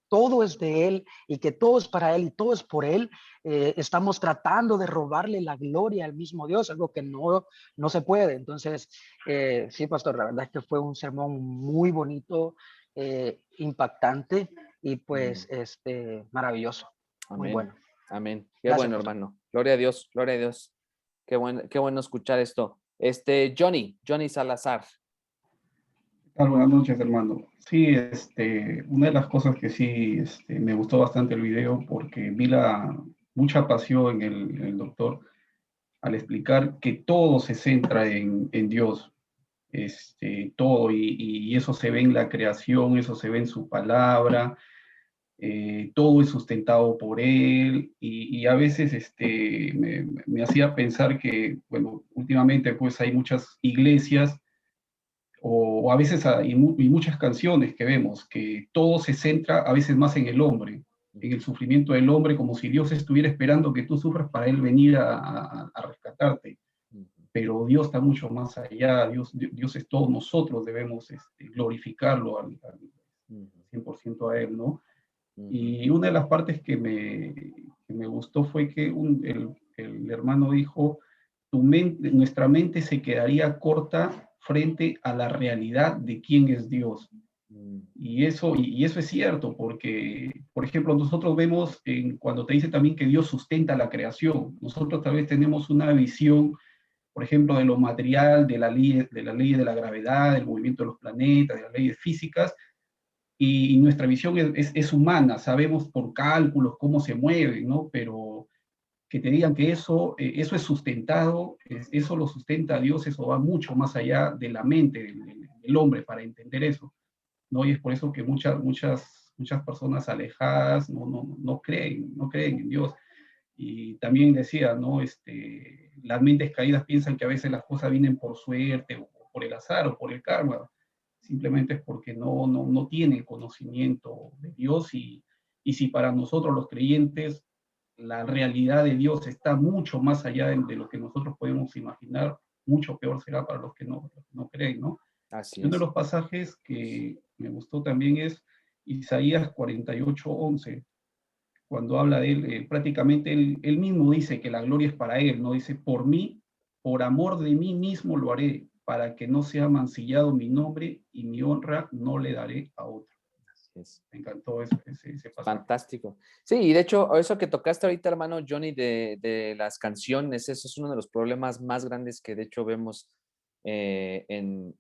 S15: todo es de él y que todo es para él y todo es por él, estamos tratando de robarle la gloria al mismo Dios, algo que no se puede. Entonces, sí, pastor, la verdad es que fue un sermón muy bonito, impactante y pues maravilloso.
S1: Amén.
S15: Muy bueno.
S1: Amén. Qué
S15: Gracias,
S1: bueno,
S15: pastor.
S1: hermano. Gloria a Dios, gloria a Dios. Qué bueno escuchar esto. Johnny Salazar.
S16: Buenas noches, hermano. Sí, una de las cosas que sí me gustó bastante el video porque vi mucha pasión en el doctor al explicar que todo se centra en Dios, todo, y eso se ve en la creación, eso se ve en su palabra, todo es sustentado por Él, y a veces me hacía pensar que, bueno, últimamente pues hay muchas iglesias o a veces y muchas canciones que vemos, que todo se centra a veces más en el hombre, en el sufrimiento del hombre, como si Dios estuviera esperando que tú sufras para Él venir a rescatarte. Pero Dios está mucho más allá, Dios es todo, nosotros debemos glorificarlo al 100% a Él, ¿no? Y una de las partes que me gustó fue que el hermano dijo, nuestra mente se quedaría corta frente a la realidad de quién es Dios. Y eso es cierto, porque, por ejemplo, nosotros vemos cuando te dice también que Dios sustenta la creación, nosotros tal vez tenemos una visión, por ejemplo, de lo material, de la ley de la gravedad, del movimiento de los planetas, de las leyes físicas, y nuestra visión es humana, sabemos por cálculos cómo se mueven, ¿no? Pero que te digan que eso es sustentado, eso lo sustenta Dios, eso va mucho más allá de la mente del hombre para entender eso, ¿no? Y es por eso que muchas personas alejadas no creen en Dios. Y también decía, ¿no? Las mentes caídas piensan que a veces las cosas vienen por suerte, o por el azar, o por el karma. Simplemente es porque no tienen conocimiento de Dios, y si para nosotros los creyentes la realidad de Dios está mucho más allá de lo que nosotros podemos imaginar, mucho peor será para los que no creen, ¿no?
S1: Así
S16: Y uno de
S1: es.
S16: los pasajes que me gustó también es Isaías 48:11, cuando habla de él, prácticamente él mismo dice que la gloria es para él, ¿no? Dice, por mí, por amor de mí mismo lo haré, para que no sea mancillado mi nombre, y mi honra no le daré a otro. Me encantó ese pasaje.
S1: Fantástico. Sí, y de hecho, eso que tocaste ahorita, hermano Johnny, de las canciones, eso es uno de los problemas más grandes que de hecho vemos en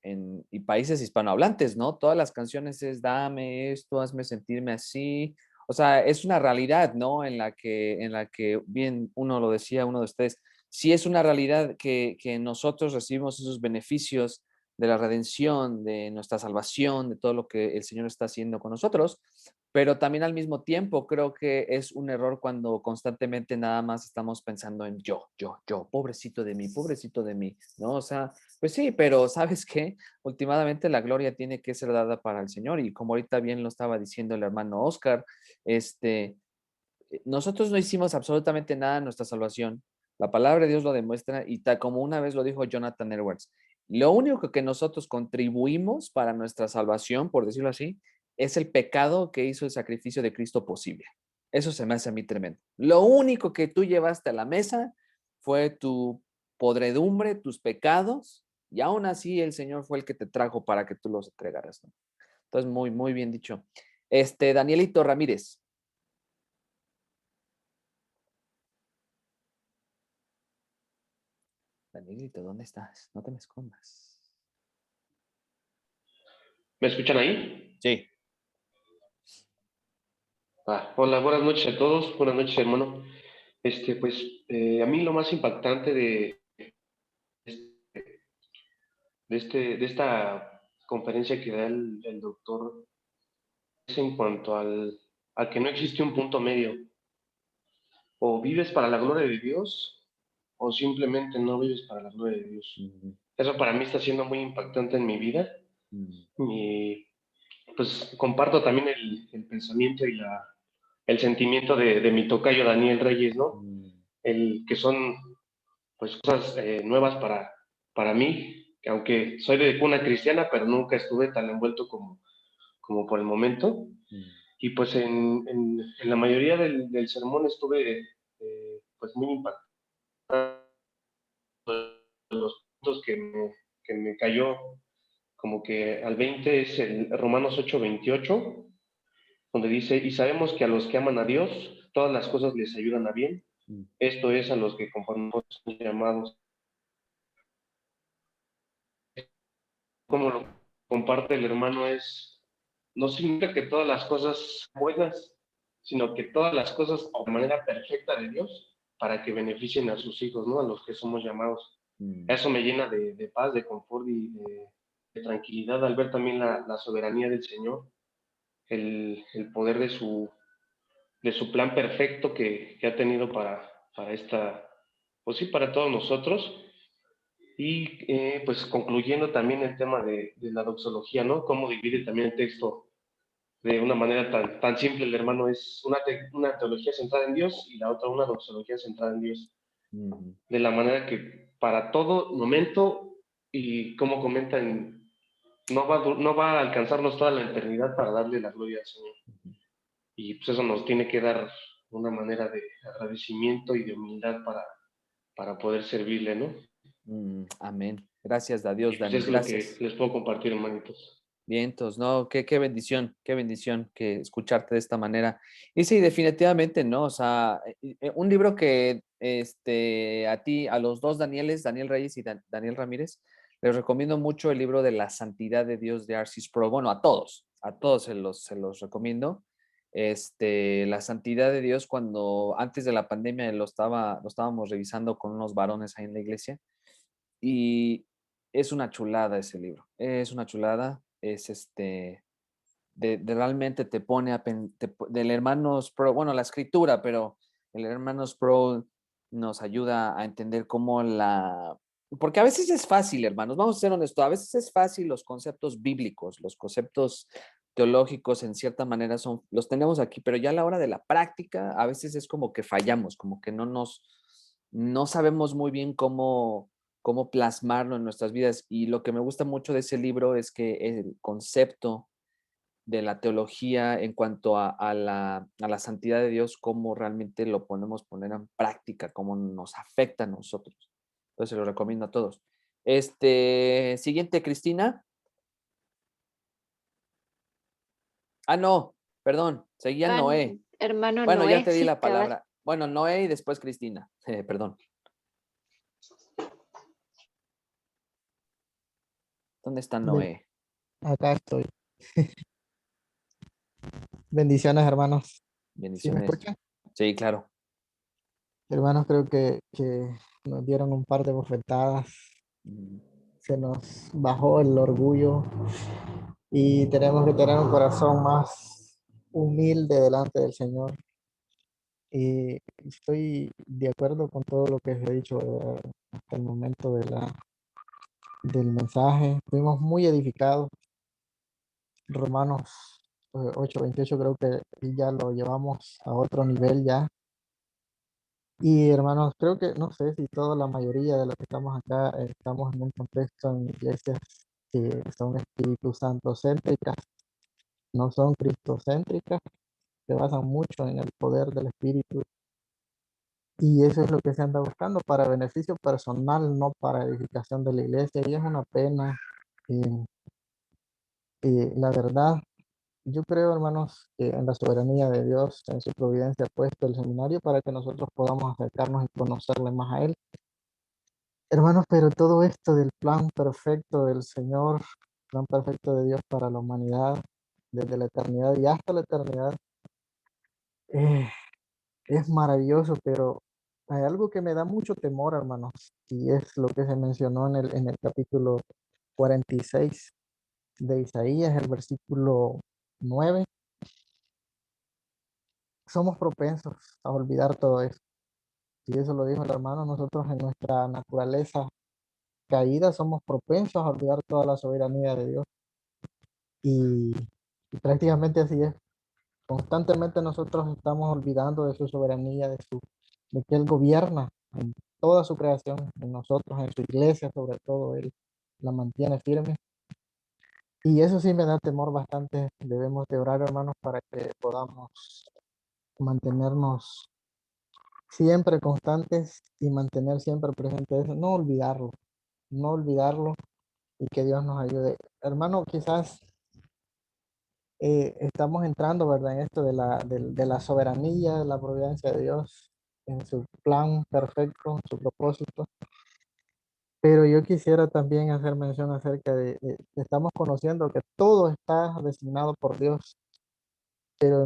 S1: y países hispanohablantes, ¿no? Todas las canciones es dame esto, hazme sentirme así. O sea, es una realidad, ¿no? En la que bien uno lo decía, uno de ustedes, sí es una realidad que nosotros recibimos esos beneficios de la redención, de nuestra salvación, de todo lo que el Señor está haciendo con nosotros, pero también al mismo tiempo creo que es un error cuando constantemente nada más estamos pensando en yo, pobrecito de mí, ¿no? O sea, pues sí, pero ¿sabes qué? Últimamente la gloria tiene que ser dada para el Señor, y como ahorita bien lo estaba diciendo el hermano Oscar, nosotros no hicimos absolutamente nada en nuestra salvación. La palabra de Dios lo demuestra, y tal como una vez lo dijo Jonathan Edwards, lo único que nosotros contribuimos para nuestra salvación, por decirlo así, es el pecado que hizo el sacrificio de Cristo posible. Eso se me hace a mí tremendo. Lo único que tú llevaste a la mesa fue tu podredumbre, tus pecados, y aún así el Señor fue el que te trajo para que tú los entregaras, ¿no? Entonces, muy, muy bien dicho. Danielito Ramírez. Danielito, ¿dónde estás? No te me escondas.
S17: ¿Me escuchan ahí?
S1: Sí.
S17: Hola, buenas noches a todos. Buenas noches, hermano. A mí lo más impactante de esta conferencia que da el doctor es en cuanto a que no existe un punto medio. O vives para la gloria de Dios, o simplemente no vives para la gloria de Dios. Eso para mí está siendo muy impactante en mi vida. Y pues comparto también el pensamiento y el sentimiento de mi tocayo Daniel Reyes, ¿no? El que son pues cosas nuevas para mí, que aunque soy de cuna cristiana, pero nunca estuve tan envuelto como por el momento. Y pues en la mayoría del sermón estuve pues muy impactado. Los puntos que me cayó como que al 20 es el Romanos 8:28, donde dice, y sabemos que a los que aman a Dios, todas las cosas les ayudan a bien. Esto es a los que conforme son llamados. como lo comparte el hermano, no significa que todas las cosas buenas, sino que todas las cosas de manera perfecta de Dios para que beneficien a sus hijos, ¿no? A los que somos llamados. Eso me llena de paz, de confort y de tranquilidad al ver también la soberanía del Señor, el poder de su plan perfecto que ha tenido para esta, pues sí, para todos nosotros. Y pues concluyendo también el tema de la doxología, ¿no? Cómo divide también el texto de una manera tan simple el hermano. Es una teología centrada en Dios y la otra una doxología centrada en Dios. De la manera que para todo momento, y como comentan, no va a alcanzarnos toda la eternidad para darle la gloria al Señor. Y pues eso nos tiene que dar una manera de agradecimiento y de humildad para poder servirle, ¿no?
S1: Amén. Gracias a Dios,
S17: Pues
S1: Dani.
S17: es lo que les puedo compartir, hermanitos.
S1: Vientos, no, qué bendición que escucharte de esta manera. Y sí, definitivamente, ¿no? O sea, un libro que a los dos Danieles, Daniel Reyes y Daniel Ramírez, les recomiendo mucho el libro de La Santidad de Dios de R.C. Sproul. Bueno, a todos se los recomiendo. La Santidad de Dios, cuando antes de la pandemia lo estábamos revisando con unos varones ahí en la iglesia, y es una chulada ese libro, es una chulada, realmente te pone del hermano Sproul, bueno, la escritura, pero el hermano Sproul nos ayuda a entender porque a veces es fácil, hermanos, vamos a ser honestos, a veces es fácil los conceptos bíblicos, los conceptos teológicos en cierta manera los tenemos aquí, pero ya a la hora de la práctica a veces es como que fallamos, como que no sabemos muy bien cómo plasmarlo en nuestras vidas. Y lo que me gusta mucho de ese libro es que el concepto de la teología en cuanto a la santidad de Dios, cómo realmente lo podemos poner en práctica, cómo nos afecta a nosotros. Entonces, lo recomiendo a todos. Siguiente, Cristina. No, perdón, seguía Noé.
S18: Hermano
S1: Bueno, ya
S18: Noé,
S1: te di
S18: sí,
S1: la
S18: cabal.
S1: palabra. Bueno, Noé y después Cristina. Perdón. ¿Dónde está Noé?
S19: Acá estoy. Bendiciones, hermanos. ¿Sí me
S1: Bendiciones.
S19: escuchan?
S1: Sí, claro.
S19: Hermanos, creo que nos dieron un par de bofetadas. Se nos bajó el orgullo y tenemos que tener un corazón más humilde delante del Señor. Y estoy de acuerdo con todo lo que se ha dicho hasta el momento del mensaje. Fuimos muy edificados. Romanos 8:28 creo que ya lo llevamos a otro nivel ya. Y hermanos, creo que, no sé si toda la mayoría de los que estamos acá estamos en un contexto en iglesias que son Espíritu Santo céntricas, no son cristocéntricas, se basan mucho en el poder del Espíritu. Y eso es lo que se anda buscando para beneficio personal, no para edificación de la iglesia. Y es una pena. La verdad, yo creo, hermanos, que en la soberanía de Dios, en su providencia, ha puesto el seminario para que nosotros podamos acercarnos y conocerle más a Él. Hermanos, pero todo esto del plan perfecto del Señor, plan perfecto de Dios para la humanidad, desde la eternidad y hasta la eternidad, es maravilloso, pero hay algo que me da mucho temor, hermanos, y es lo que se mencionó en el capítulo 46 de Isaías, el versículo 9. Somos propensos a olvidar todo eso. Y eso lo dijo el hermano, nosotros en nuestra naturaleza caída somos propensos a olvidar toda la soberanía de Dios. Y prácticamente así es. Constantemente nosotros estamos olvidando de su soberanía, de que Él gobierna en toda su creación, en nosotros, en su iglesia, sobre todo, Él la mantiene firme. Y eso sí me da temor bastante. Debemos de orar, hermanos, para que podamos mantenernos siempre constantes y mantener siempre presente eso, no olvidarlo y que Dios nos ayude. Hermano, quizás estamos entrando, ¿verdad?, en esto de la soberanía, de la providencia de Dios, en su plan perfecto, en su propósito. Pero yo quisiera también hacer mención acerca que estamos conociendo que todo está designado por Dios, pero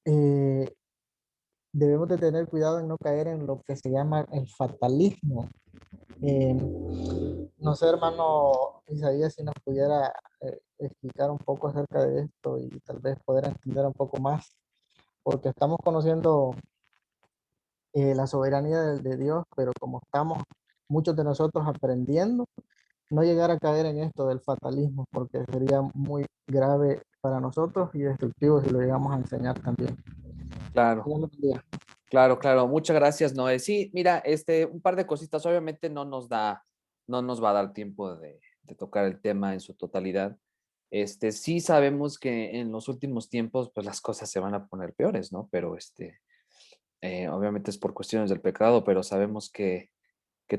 S19: eh, debemos de tener cuidado en no caer en lo que se llama el fatalismo. Eh, no sé, hermano Isaías, si nos pudiera explicar un poco acerca de esto y tal vez poder entender un poco más, porque estamos conociendo la soberanía de Dios, pero como estamos muchos de nosotros aprendiendo, no llegar a caer en esto del fatalismo, porque sería muy grave para nosotros y destructivo si lo llegamos a enseñar también.
S1: Claro.
S19: Dios los bendiga.
S1: Claro, claro. Muchas gracias, Noé. Sí, mira, un par de cositas. Obviamente no nos va a dar tiempo de tocar el tema en su totalidad. Sí sabemos que en los últimos tiempos, pues las cosas se van a poner peores, ¿no? Pero obviamente es por cuestiones del pecado, pero sabemos que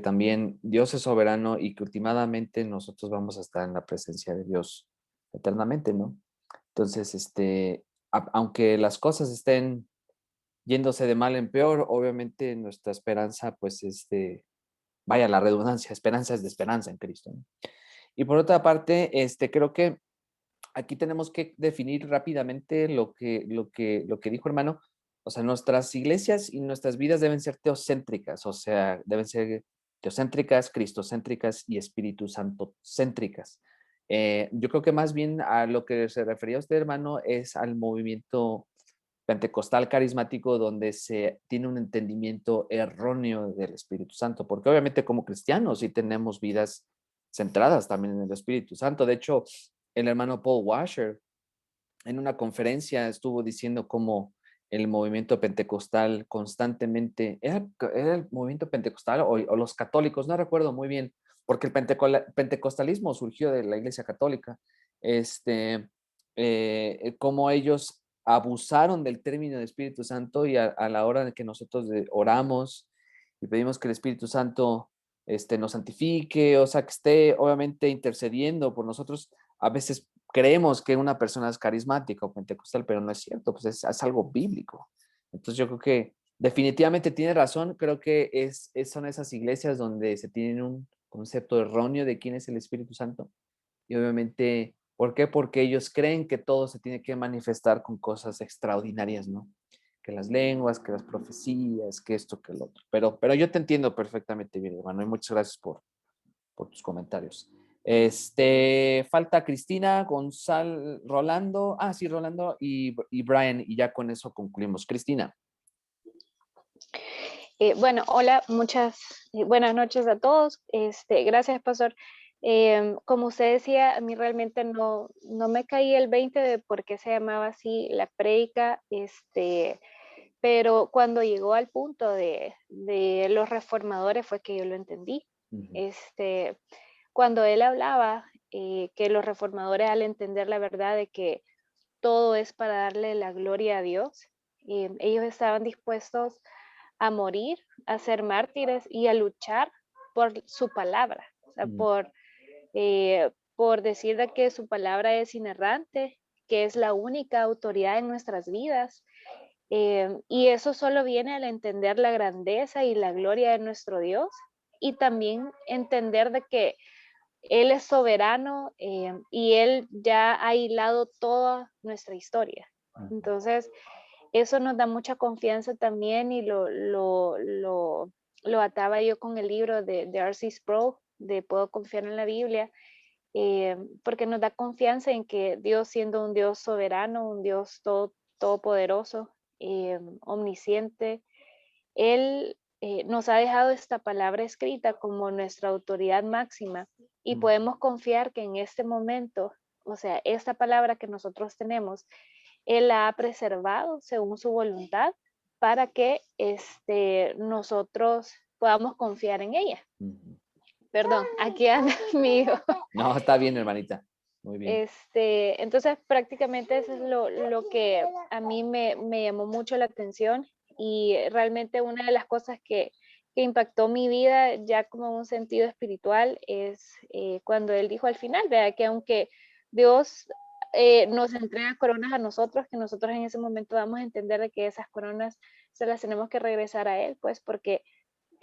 S1: también Dios es soberano y que últimamente nosotros vamos a estar en la presencia de Dios eternamente, ¿no? Entonces, aunque las cosas estén yéndose de mal en peor, obviamente nuestra esperanza, pues, vaya la redundancia, esperanza es de esperanza en Cristo, ¿no? Y por otra parte, creo que aquí tenemos que definir rápidamente lo que dijo hermano. O sea, nuestras iglesias y nuestras vidas deben ser teocéntricas, o sea, deben ser teocéntricas, cristocéntricas y Espíritu Santo céntricas. Yo creo que más bien a lo que se refería usted, hermano, es al movimiento pentecostal carismático donde se tiene un entendimiento erróneo del Espíritu Santo, porque obviamente como cristianos sí tenemos vidas centradas también en el Espíritu Santo. De hecho, el hermano Paul Washer en una conferencia estuvo diciendo cómo el movimiento pentecostal constantemente, era el movimiento pentecostal o los católicos, no recuerdo muy bien, porque el pentecostalismo surgió de la Iglesia Católica, cómo ellos abusaron del término de Espíritu Santo y a la hora de que nosotros oramos y pedimos que el Espíritu Santo nos santifique, o sea, que esté obviamente intercediendo por nosotros, a veces creemos que una persona es carismática o pentecostal, pero no es cierto, pues es algo bíblico. Entonces yo creo que definitivamente tiene razón, creo que son esas iglesias donde se tiene un concepto erróneo de quién es el Espíritu Santo. Y obviamente, ¿por qué? Porque ellos creen que todo se tiene que manifestar con cosas extraordinarias, ¿no? Que las lenguas, que las profecías, que esto, que lo otro. Pero yo te entiendo perfectamente bien, hermano, y muchas gracias por tus comentarios. Falta Cristina, Gonzalo, Rolando. Ah, sí, Rolando y Brian, y ya con eso concluimos. Cristina.
S18: Bueno, hola, buenas noches a todos. Gracias, pastor. Como usted decía, a mí realmente no me caí el 20 de por qué se llamaba así la prédica, pero cuando llegó al punto de los reformadores fue que yo lo entendí. Cuando él hablaba que los reformadores, al entender la verdad de que todo es para darle la gloria a Dios, ellos estaban dispuestos a morir, a ser mártires y a luchar por su palabra, o sea, por decir de que su palabra es inerrante, que es la única autoridad en nuestras vidas. Y eso solo viene al entender la grandeza y la gloria de nuestro Dios y también entender de que Él es soberano y Él ya ha hilado toda nuestra historia. Entonces, eso nos da mucha confianza también y lo ataba yo con el libro de R.C. Sproul, de Puedo confiar en la Biblia, porque nos da confianza en que Dios, siendo un Dios soberano, un Dios todopoderoso, omnisciente, Él nos ha dejado esta palabra escrita como nuestra autoridad máxima y podemos confiar que en este momento, o sea, esta palabra que nosotros tenemos, Él la ha preservado según su voluntad para que nosotros podamos confiar en ella. Perdón, aquí anda mi hijo.
S1: No, está bien, hermanita. Muy bien.
S18: Entonces, prácticamente eso es lo que a mí me llamó mucho la atención y realmente una de las cosas que impactó mi vida ya como en un sentido espiritual es cuando él dijo al final, ¿verdad? Que aunque Dios nos entrega coronas a nosotros, que nosotros en ese momento vamos a entender de que esas coronas se las tenemos que regresar a Él, pues porque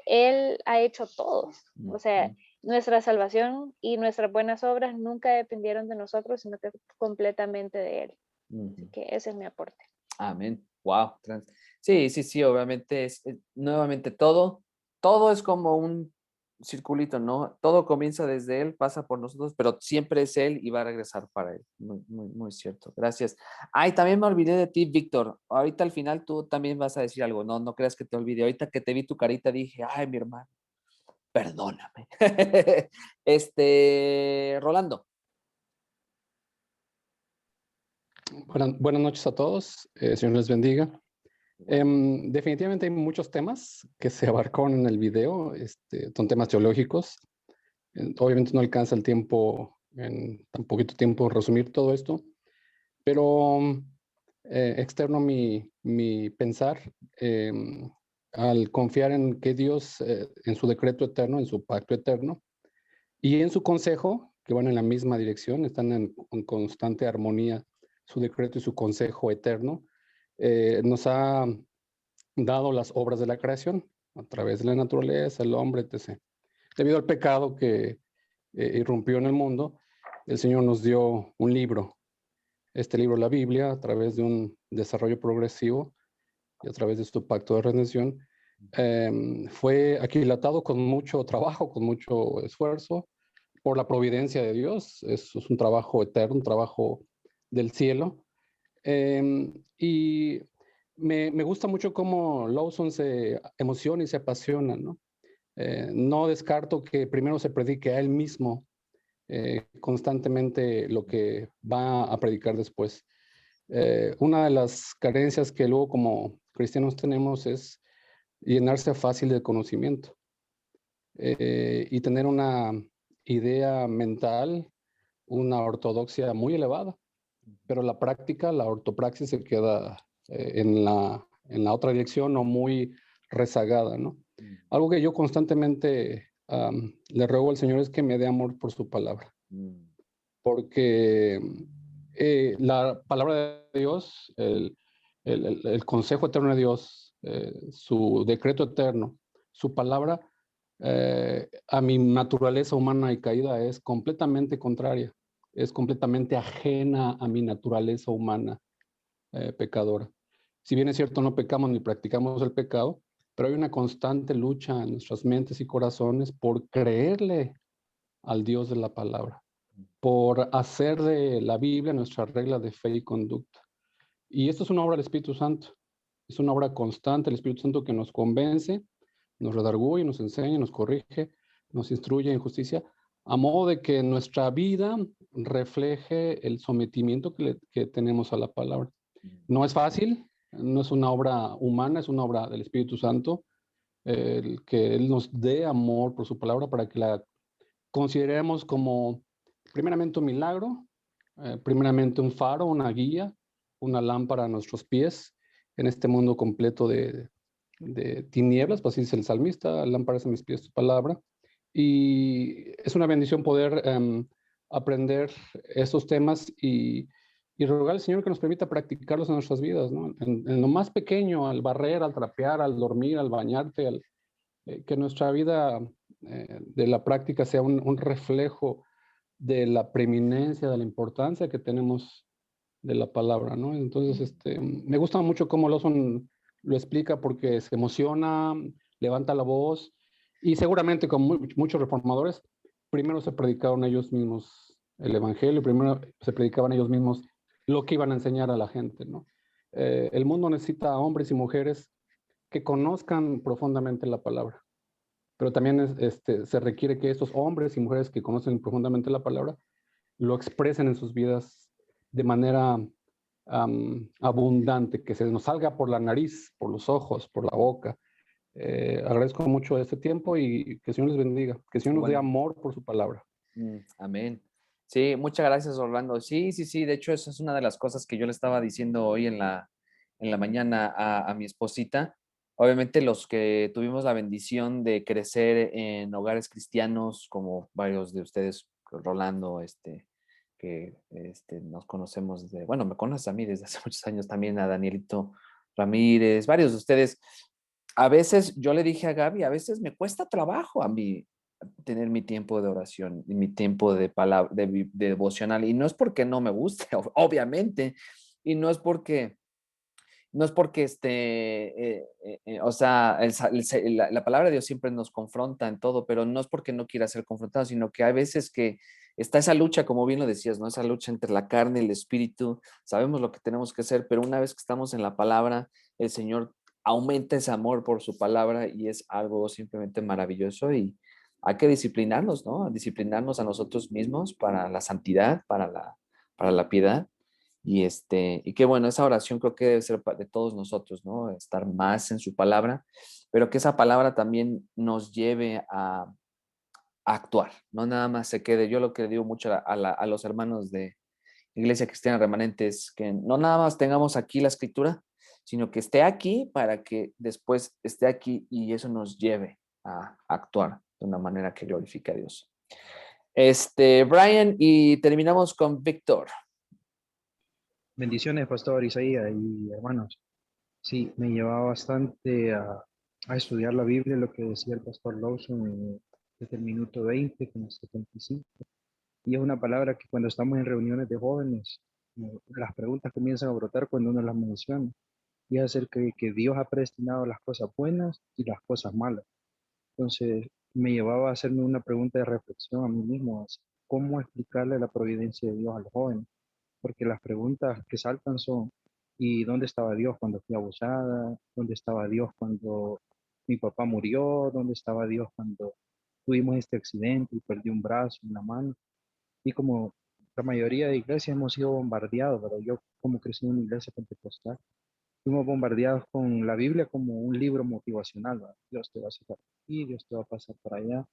S18: Él ha hecho todo. O sea, nuestra salvación y nuestras buenas obras nunca dependieron de nosotros, sino que completamente de Él. Así que ese es mi aporte.
S1: Amén. Wow. Sí, sí, sí, obviamente nuevamente todo es como un circulito, ¿no? Todo comienza desde Él, pasa por nosotros, pero siempre es Él y va a regresar para Él. Muy, muy, muy cierto. Gracias. Ay, también me olvidé de ti, Víctor. Ahorita al final tú también vas a decir algo. No, no creas que te olvidé. Ahorita que te vi tu carita dije, ay, mi hermano, perdóname. Rolando.
S20: Buenas noches a todos, Señor les bendiga. Definitivamente hay muchos temas que se abarcaron en el video, son temas teológicos. Obviamente no alcanza el tiempo, en tan poquito tiempo, resumir todo esto, pero externo mi pensar al confiar en que Dios, en su decreto eterno, en su pacto eterno, y en su consejo, que van en la misma dirección, están en constante armonía, su decreto y su consejo eterno, nos ha dado las obras de la creación a través de la naturaleza, el hombre, etc. Debido al pecado que irrumpió en el mundo, el Señor nos dio un libro. Este libro, la Biblia, a través de un desarrollo progresivo y a través de su pacto de redención, fue aquilatado con mucho trabajo, con mucho esfuerzo, por la providencia de Dios. Es un trabajo eterno, un trabajo del cielo. Y me gusta mucho cómo Lawson se emociona y se apasiona, ¿no? No descarto que primero se predique a él mismo constantemente lo que va a predicar después. Una de las carencias que luego como cristianos tenemos es llenarse fácil de conocimiento y tener una idea mental, una ortodoxia muy elevada, pero la práctica, la ortopraxis se queda en la otra dirección o muy rezagada, ¿no? Algo que yo constantemente le ruego al Señor es que me dé amor por su palabra, porque la palabra de Dios, el consejo eterno de Dios, su decreto eterno, su palabra, a mi naturaleza humana y caída es completamente contraria, es completamente ajena a mi naturaleza humana pecadora. Si bien es cierto, no pecamos ni practicamos el pecado, pero hay una constante lucha en nuestras mentes y corazones por creerle al Dios de la palabra, por hacer de la Biblia nuestra regla de fe y conducta. Y esto es una obra del Espíritu Santo, es una obra constante del Espíritu Santo que nos convence, nos redarguye, nos enseña, nos corrige, nos instruye en justicia, a modo de que nuestra vida refleje el sometimiento que tenemos a la palabra. No es fácil, no es una obra humana, es una obra del Espíritu Santo, el que Él nos dé amor por su palabra para que la consideremos como primeramente un milagro, primeramente un faro, una guía, una lámpara a nuestros pies en este mundo completo de tinieblas, pues así dice el salmista, lámparas a mis pies tu palabra. Y es una bendición poder aprender estos temas y rogar al Señor que nos permita practicarlos en nuestras vidas, ¿no? En lo más pequeño, al barrer, al trapear, al dormir, al bañarte, que nuestra vida de la práctica sea un reflejo de la preeminencia, de la importancia que tenemos de la palabra, ¿no? Entonces, me gusta mucho cómo Lawson lo explica porque se emociona, levanta la voz y seguramente como muchos reformadores, primero se predicaron ellos mismos el evangelio, primero se predicaban ellos mismos lo que iban a enseñar a la gente, ¿no? El mundo necesita hombres y mujeres que conozcan profundamente la palabra, pero también se requiere que estos hombres y mujeres que conocen profundamente la palabra lo expresen en sus vidas de manera abundante, que se nos salga por la nariz, por los ojos, por la boca. Agradezco mucho este tiempo y que el Señor les bendiga, que el Señor nos dé amor por su palabra.
S1: Amén. Sí, muchas gracias, Orlando. Sí, sí, sí. De hecho, esa es una de las cosas que yo le estaba diciendo hoy en la mañana a mi esposita. Obviamente, los que tuvimos la bendición de crecer en hogares cristianos, como varios de ustedes, Rolando, que nos conocemos bueno, me conoces a mí desde hace muchos años también, a Danielito Ramírez, varios de ustedes. a veces yo le dije a Gaby, a veces me cuesta trabajo a mí tener mi tiempo de oración y mi tiempo de palabra, de devocional. Y no es porque no me guste, obviamente, y no es porque o sea, la palabra de Dios siempre nos confronta en todo, pero no es porque no quiera ser confrontado, sino que hay veces que está esa lucha, como bien lo decías, ¿no? Esa lucha entre la carne y el espíritu. Sabemos lo que tenemos que hacer, pero una vez que estamos en la palabra, el Señor aumenta ese amor por su palabra y es algo simplemente maravilloso y hay que disciplinarnos, ¿no? Disciplinarnos a nosotros mismos para la santidad, para la piedad. Y qué bueno, esa oración creo que debe ser de todos nosotros, ¿no? Estar más en su palabra, pero que esa palabra también nos lleve a actuar, no nada más se quede. Yo lo que le digo mucho a los hermanos de Iglesia Cristiana Remanente es que no nada más tengamos aquí la escritura, sino que esté aquí para que después esté aquí y eso nos lleve a actuar de una manera que glorifique a Dios. Brian, y terminamos con Víctor.
S3: Bendiciones, Pastor Isaías y hermanos. Sí, me llevaba bastante a estudiar la Biblia, lo que decía el Pastor Lawson desde el minuto 20 con el 75. Y es una palabra que cuando estamos en reuniones de jóvenes, las preguntas comienzan a brotar cuando uno las menciona. Y es acerca de que Dios ha predestinado las cosas buenas y las cosas malas. Entonces, me llevaba a hacerme una pregunta de reflexión a mí mismo, así, ¿cómo explicarle la providencia de Dios a los jóvenes? Porque las preguntas que saltan son, ¿y dónde estaba Dios cuando fui abusada? ¿Dónde estaba Dios cuando mi papá murió? ¿Dónde estaba Dios cuando tuvimos este accidente y perdí un brazo, una mano? Y como la mayoría de iglesias hemos sido bombardeados, pero yo como crecí en una iglesia pentecostal, fuimos bombardeados con la Biblia como un libro motivacional, ¿verdad? Dios te va a sacar aquí, Dios te va a pasar por allá.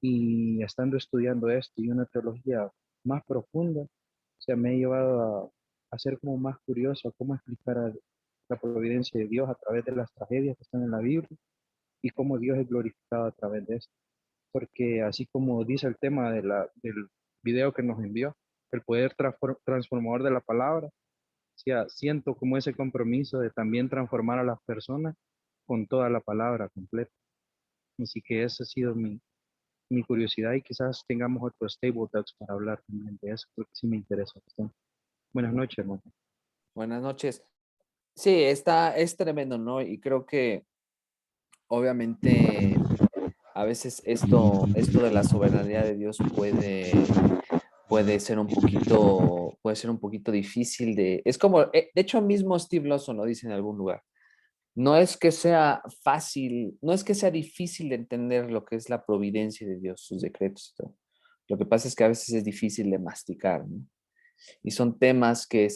S3: Y estando estudiando esto y una teología más profunda, o sea, me ha llevado a ser como más curioso a cómo explicar la providencia de Dios a través de las tragedias que están en la Biblia y cómo Dios es glorificado a través de esto. Porque así como dice el tema del video que nos envió, el poder transformador de la palabra, o sea, siento como ese compromiso de también transformar a las personas con toda la palabra completa. Así que esa ha sido mi curiosidad y quizás tengamos otros table talks para hablar también de eso, porque sí me interesa bastante. Buenas noches, hermano.
S1: Buenas noches. Sí, es tremendo, ¿no? Y creo que obviamente a veces esto de la soberanía de Dios puede ser un poquito difícil es como, de hecho mismo Steve Lawson lo dice en algún lugar. No es que sea fácil, no es que sea difícil de entender lo que es la providencia de Dios, sus decretos y todo. Lo que pasa es que a veces es difícil de masticar, ¿no? Y son temas que,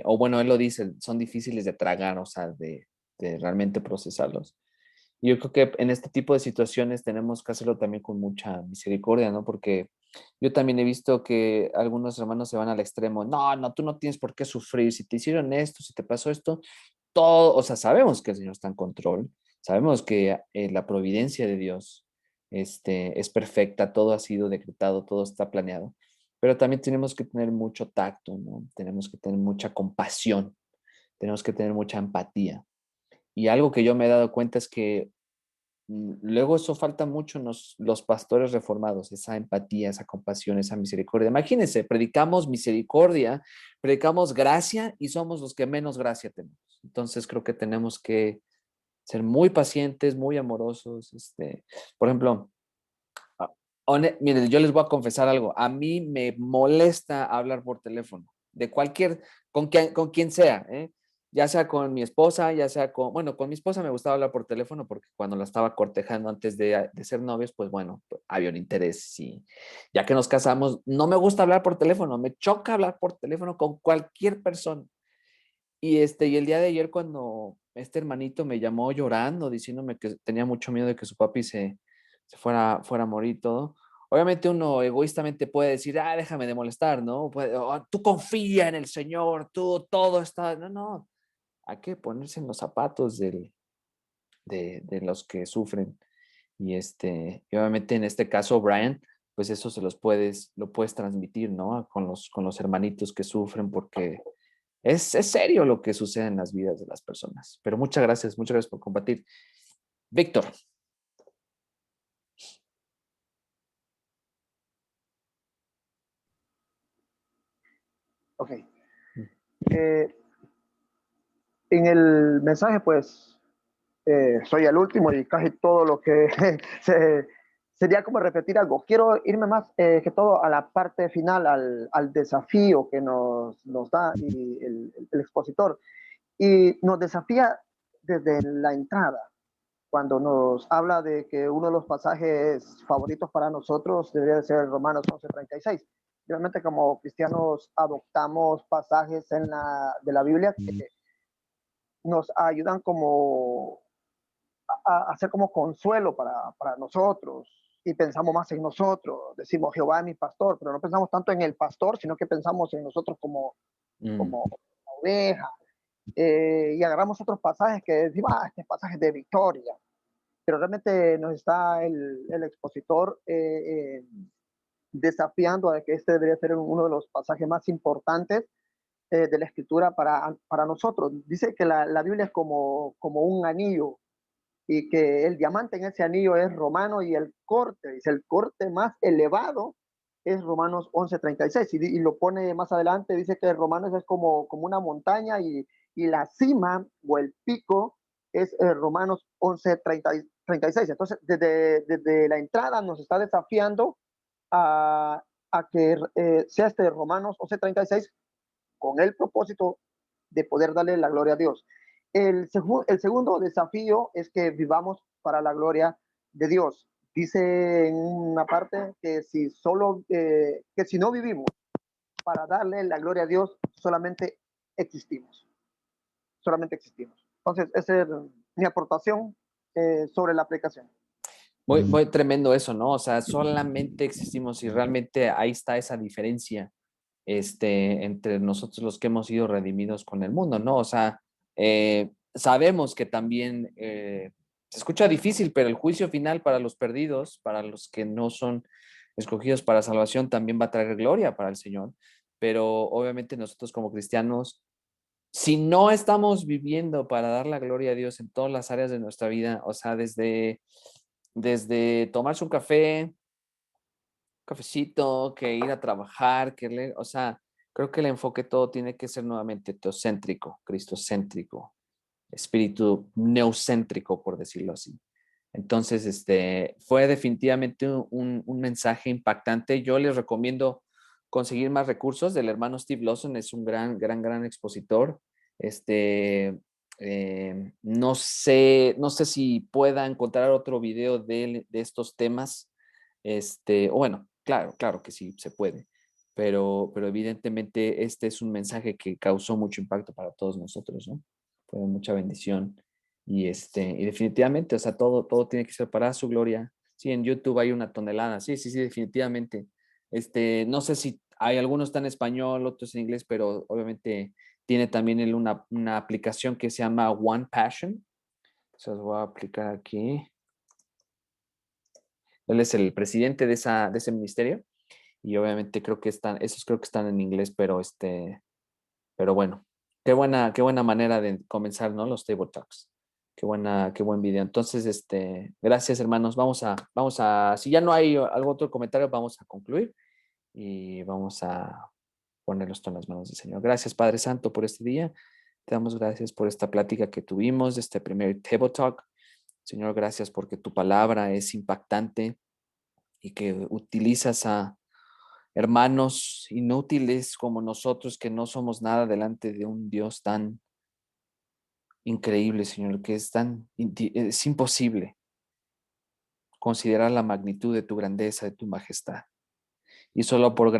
S1: o bueno, él lo dice, son difíciles de tragar, o sea, de realmente procesarlos. Y yo creo que en este tipo de situaciones tenemos que hacerlo también con mucha misericordia, ¿no? Porque yo también he visto que algunos hermanos se van al extremo. No, no, tú no tienes por qué sufrir. Si te hicieron esto, si te pasó esto, todo, o sea, sabemos que el Señor está en control. Sabemos que la providencia de Dios es perfecta, todo ha sido decretado, todo está planeado. Pero también tenemos que tener mucho tacto, ¿no? Tenemos que tener mucha compasión, tenemos que tener mucha empatía. Y algo que yo me he dado cuenta es que luego eso falta mucho en los pastores reformados, esa empatía, esa compasión, esa misericordia. Imagínense, predicamos misericordia, predicamos gracia y somos los que menos gracia tenemos. Entonces creo que tenemos que ser muy pacientes, muy amorosos. Por ejemplo, miren, yo les voy a confesar algo. A mí me molesta hablar por teléfono, con quien sea, ¿eh? Ya sea con mi esposa, ya sea bueno, con mi esposa me gustaba hablar por teléfono porque cuando la estaba cortejando antes de ser novios, pues bueno, había un interés y ya que nos casamos, no me gusta hablar por teléfono, me choca hablar por teléfono con cualquier persona. Y el día de ayer cuando este hermanito me llamó llorando, diciéndome que tenía mucho miedo de que su papi se fuera a morir y todo. Obviamente uno egoístamente puede decir, déjame de molestar, ¿no? Tú confía en el Señor, tú todo está... No, no, hay que ponerse en los zapatos de los que sufren. Y obviamente en este caso, Brian, pues eso lo puedes transmitir, ¿no? Con los hermanitos que sufren porque es serio lo que sucede en las vidas de las personas. Pero muchas gracias por compartir. Víctor.
S13: Ok. En el mensaje, pues, soy el último y casi todo lo que sería como repetir algo. Quiero irme más que todo a la parte final, al desafío que nos da y el expositor. Y nos desafía desde la entrada, cuando nos habla de que uno de los pasajes favoritos para nosotros debería de ser Romanos 11:36. Realmente como cristianos adoptamos pasajes de la Biblia que nos ayudan como a hacer como consuelo para nosotros y pensamos más en nosotros. Decimos, Jehová es mi pastor, pero no pensamos tanto en el pastor, sino que pensamos en nosotros como oveja. Y agarramos otros pasajes que decimos, este pasaje es de victoria. Pero realmente nos está el expositor desafiando a que este debería ser uno de los pasajes más importantes de la escritura para nosotros. Dice que la Biblia es como un anillo y que el diamante en ese anillo es romano y el corte, dice el corte más elevado es Romanos 11:36 y lo pone más adelante, dice que Romanos es como una montaña y la cima o el pico es Romanos 11:36. Entonces, desde la entrada nos está desafiando a que sea este Romanos 11:36 con el propósito de poder darle la gloria a Dios. El segundo desafío es que vivamos para la gloria de Dios. Dice en una parte que si no vivimos para darle la gloria a Dios, solamente existimos. Solamente existimos. Entonces, esa es mi aportación sobre la aplicación.
S1: Muy tremendo eso, ¿no? O sea, solamente existimos y realmente ahí está esa diferencia entre nosotros los que hemos sido redimidos con el mundo, ¿no? O sea, sabemos que también se escucha difícil, pero el juicio final para los perdidos, para los que no son escogidos para salvación, también va a traer gloria para el Señor. Pero obviamente nosotros como cristianos, si no estamos viviendo para dar la gloria a Dios en todas las áreas de nuestra vida, o sea, desde tomarse un cafecito, que ir a trabajar, que leer, o sea, creo que el enfoque todo tiene que ser nuevamente teocéntrico, cristocéntrico, espíritu neocéntrico, por decirlo así. Entonces, fue definitivamente un mensaje impactante. Yo les recomiendo conseguir más recursos del hermano Steve Lawson, es un gran expositor. No sé si pueda encontrar otro video de estos temas. O bueno, claro que sí se puede, pero evidentemente este es un mensaje que causó mucho impacto para todos nosotros, ¿no? Fue mucha bendición y definitivamente, o sea, todo tiene que ser para su gloria. Sí, en YouTube hay una tonelada, sí, definitivamente. No sé si hay algunos están en español, otros en inglés, pero obviamente tiene también él una aplicación que se llama One Passion. Se los voy a aplicar aquí. Él es el presidente de ese ministerio y obviamente esos creo que están en inglés, pero bueno, qué buena manera de comenzar, ¿no? Los Table Talks. Qué buen video. Entonces, gracias, hermanos. Vamos a, si ya no hay algún otro comentario, vamos a concluir y vamos a ponerlos en las manos del Señor. Gracias, Padre Santo, por este día. Te damos gracias por esta plática que tuvimos, este primer Table Talk. Señor, gracias porque tu palabra es impactante y que utilizas a hermanos inútiles como nosotros que no somos nada delante de un Dios tan increíble, Señor, que es imposible considerar la magnitud de tu grandeza, de tu majestad. Y solo por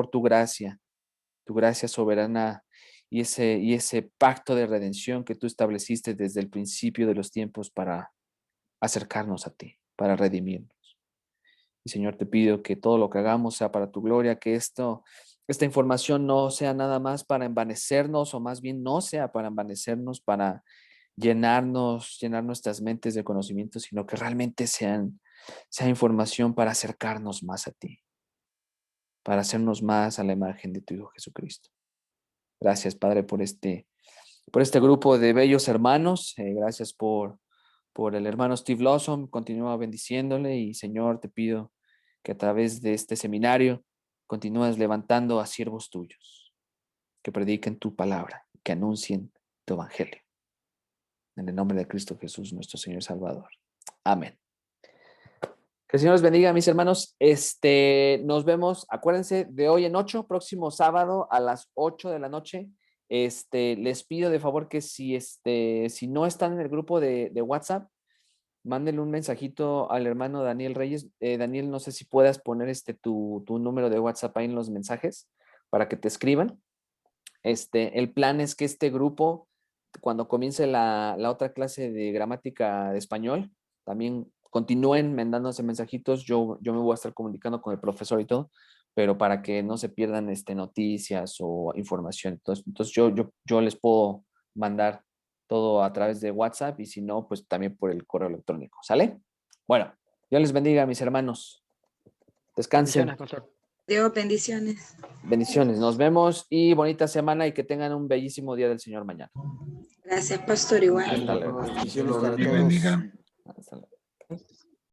S1: tu gracia soberana y ese pacto de redención que tú estableciste desde el principio de los tiempos para acercarnos a ti, para redimirnos. Y Señor, te pido que todo lo que hagamos sea para tu gloria, que esta información no sea nada más para envanecernos, o más bien no sea para envanecernos, para llenar nuestras mentes de conocimiento, sino que realmente sea información para acercarnos más a ti, para hacernos más a la imagen de tu Hijo Jesucristo. Gracias, Padre, por este grupo de bellos hermanos. Gracias por por el hermano Steve Lawson, continúa bendiciéndole y Señor, te pido que a través de este seminario continúes levantando a siervos tuyos, que prediquen tu palabra, que anuncien tu evangelio. En el nombre de Cristo Jesús, nuestro Señor y Salvador. Amén. Que el Señor los bendiga, mis hermanos. Nos vemos, acuérdense, de hoy en 8, próximo sábado a las 8 de la noche. Les pido de favor que si no están en el grupo de WhatsApp, mándenle un mensajito al hermano Daniel Reyes. Daniel, no sé si puedas poner tu número de WhatsApp ahí en los mensajes para que te escriban. El plan es que este grupo, cuando comience la otra clase de gramática de español, también continúen mandándose mensajitos. Yo me voy a estar comunicando con el profesor y todo, pero para que no se pierdan noticias o información. Entonces yo les puedo mandar todo a través de WhatsApp y si no, pues también por el correo electrónico. ¿Sale? Bueno, Dios les bendiga, mis hermanos. Descansen.
S8: Bendiciones, pastor. Dios, bendiciones.
S1: Bendiciones. Nos vemos y bonita semana y que tengan un bellísimo día del Señor mañana.
S8: Gracias, pastor, igual.
S1: Hasta luego.
S4: Bendiciones para todos.
S1: Hasta luego.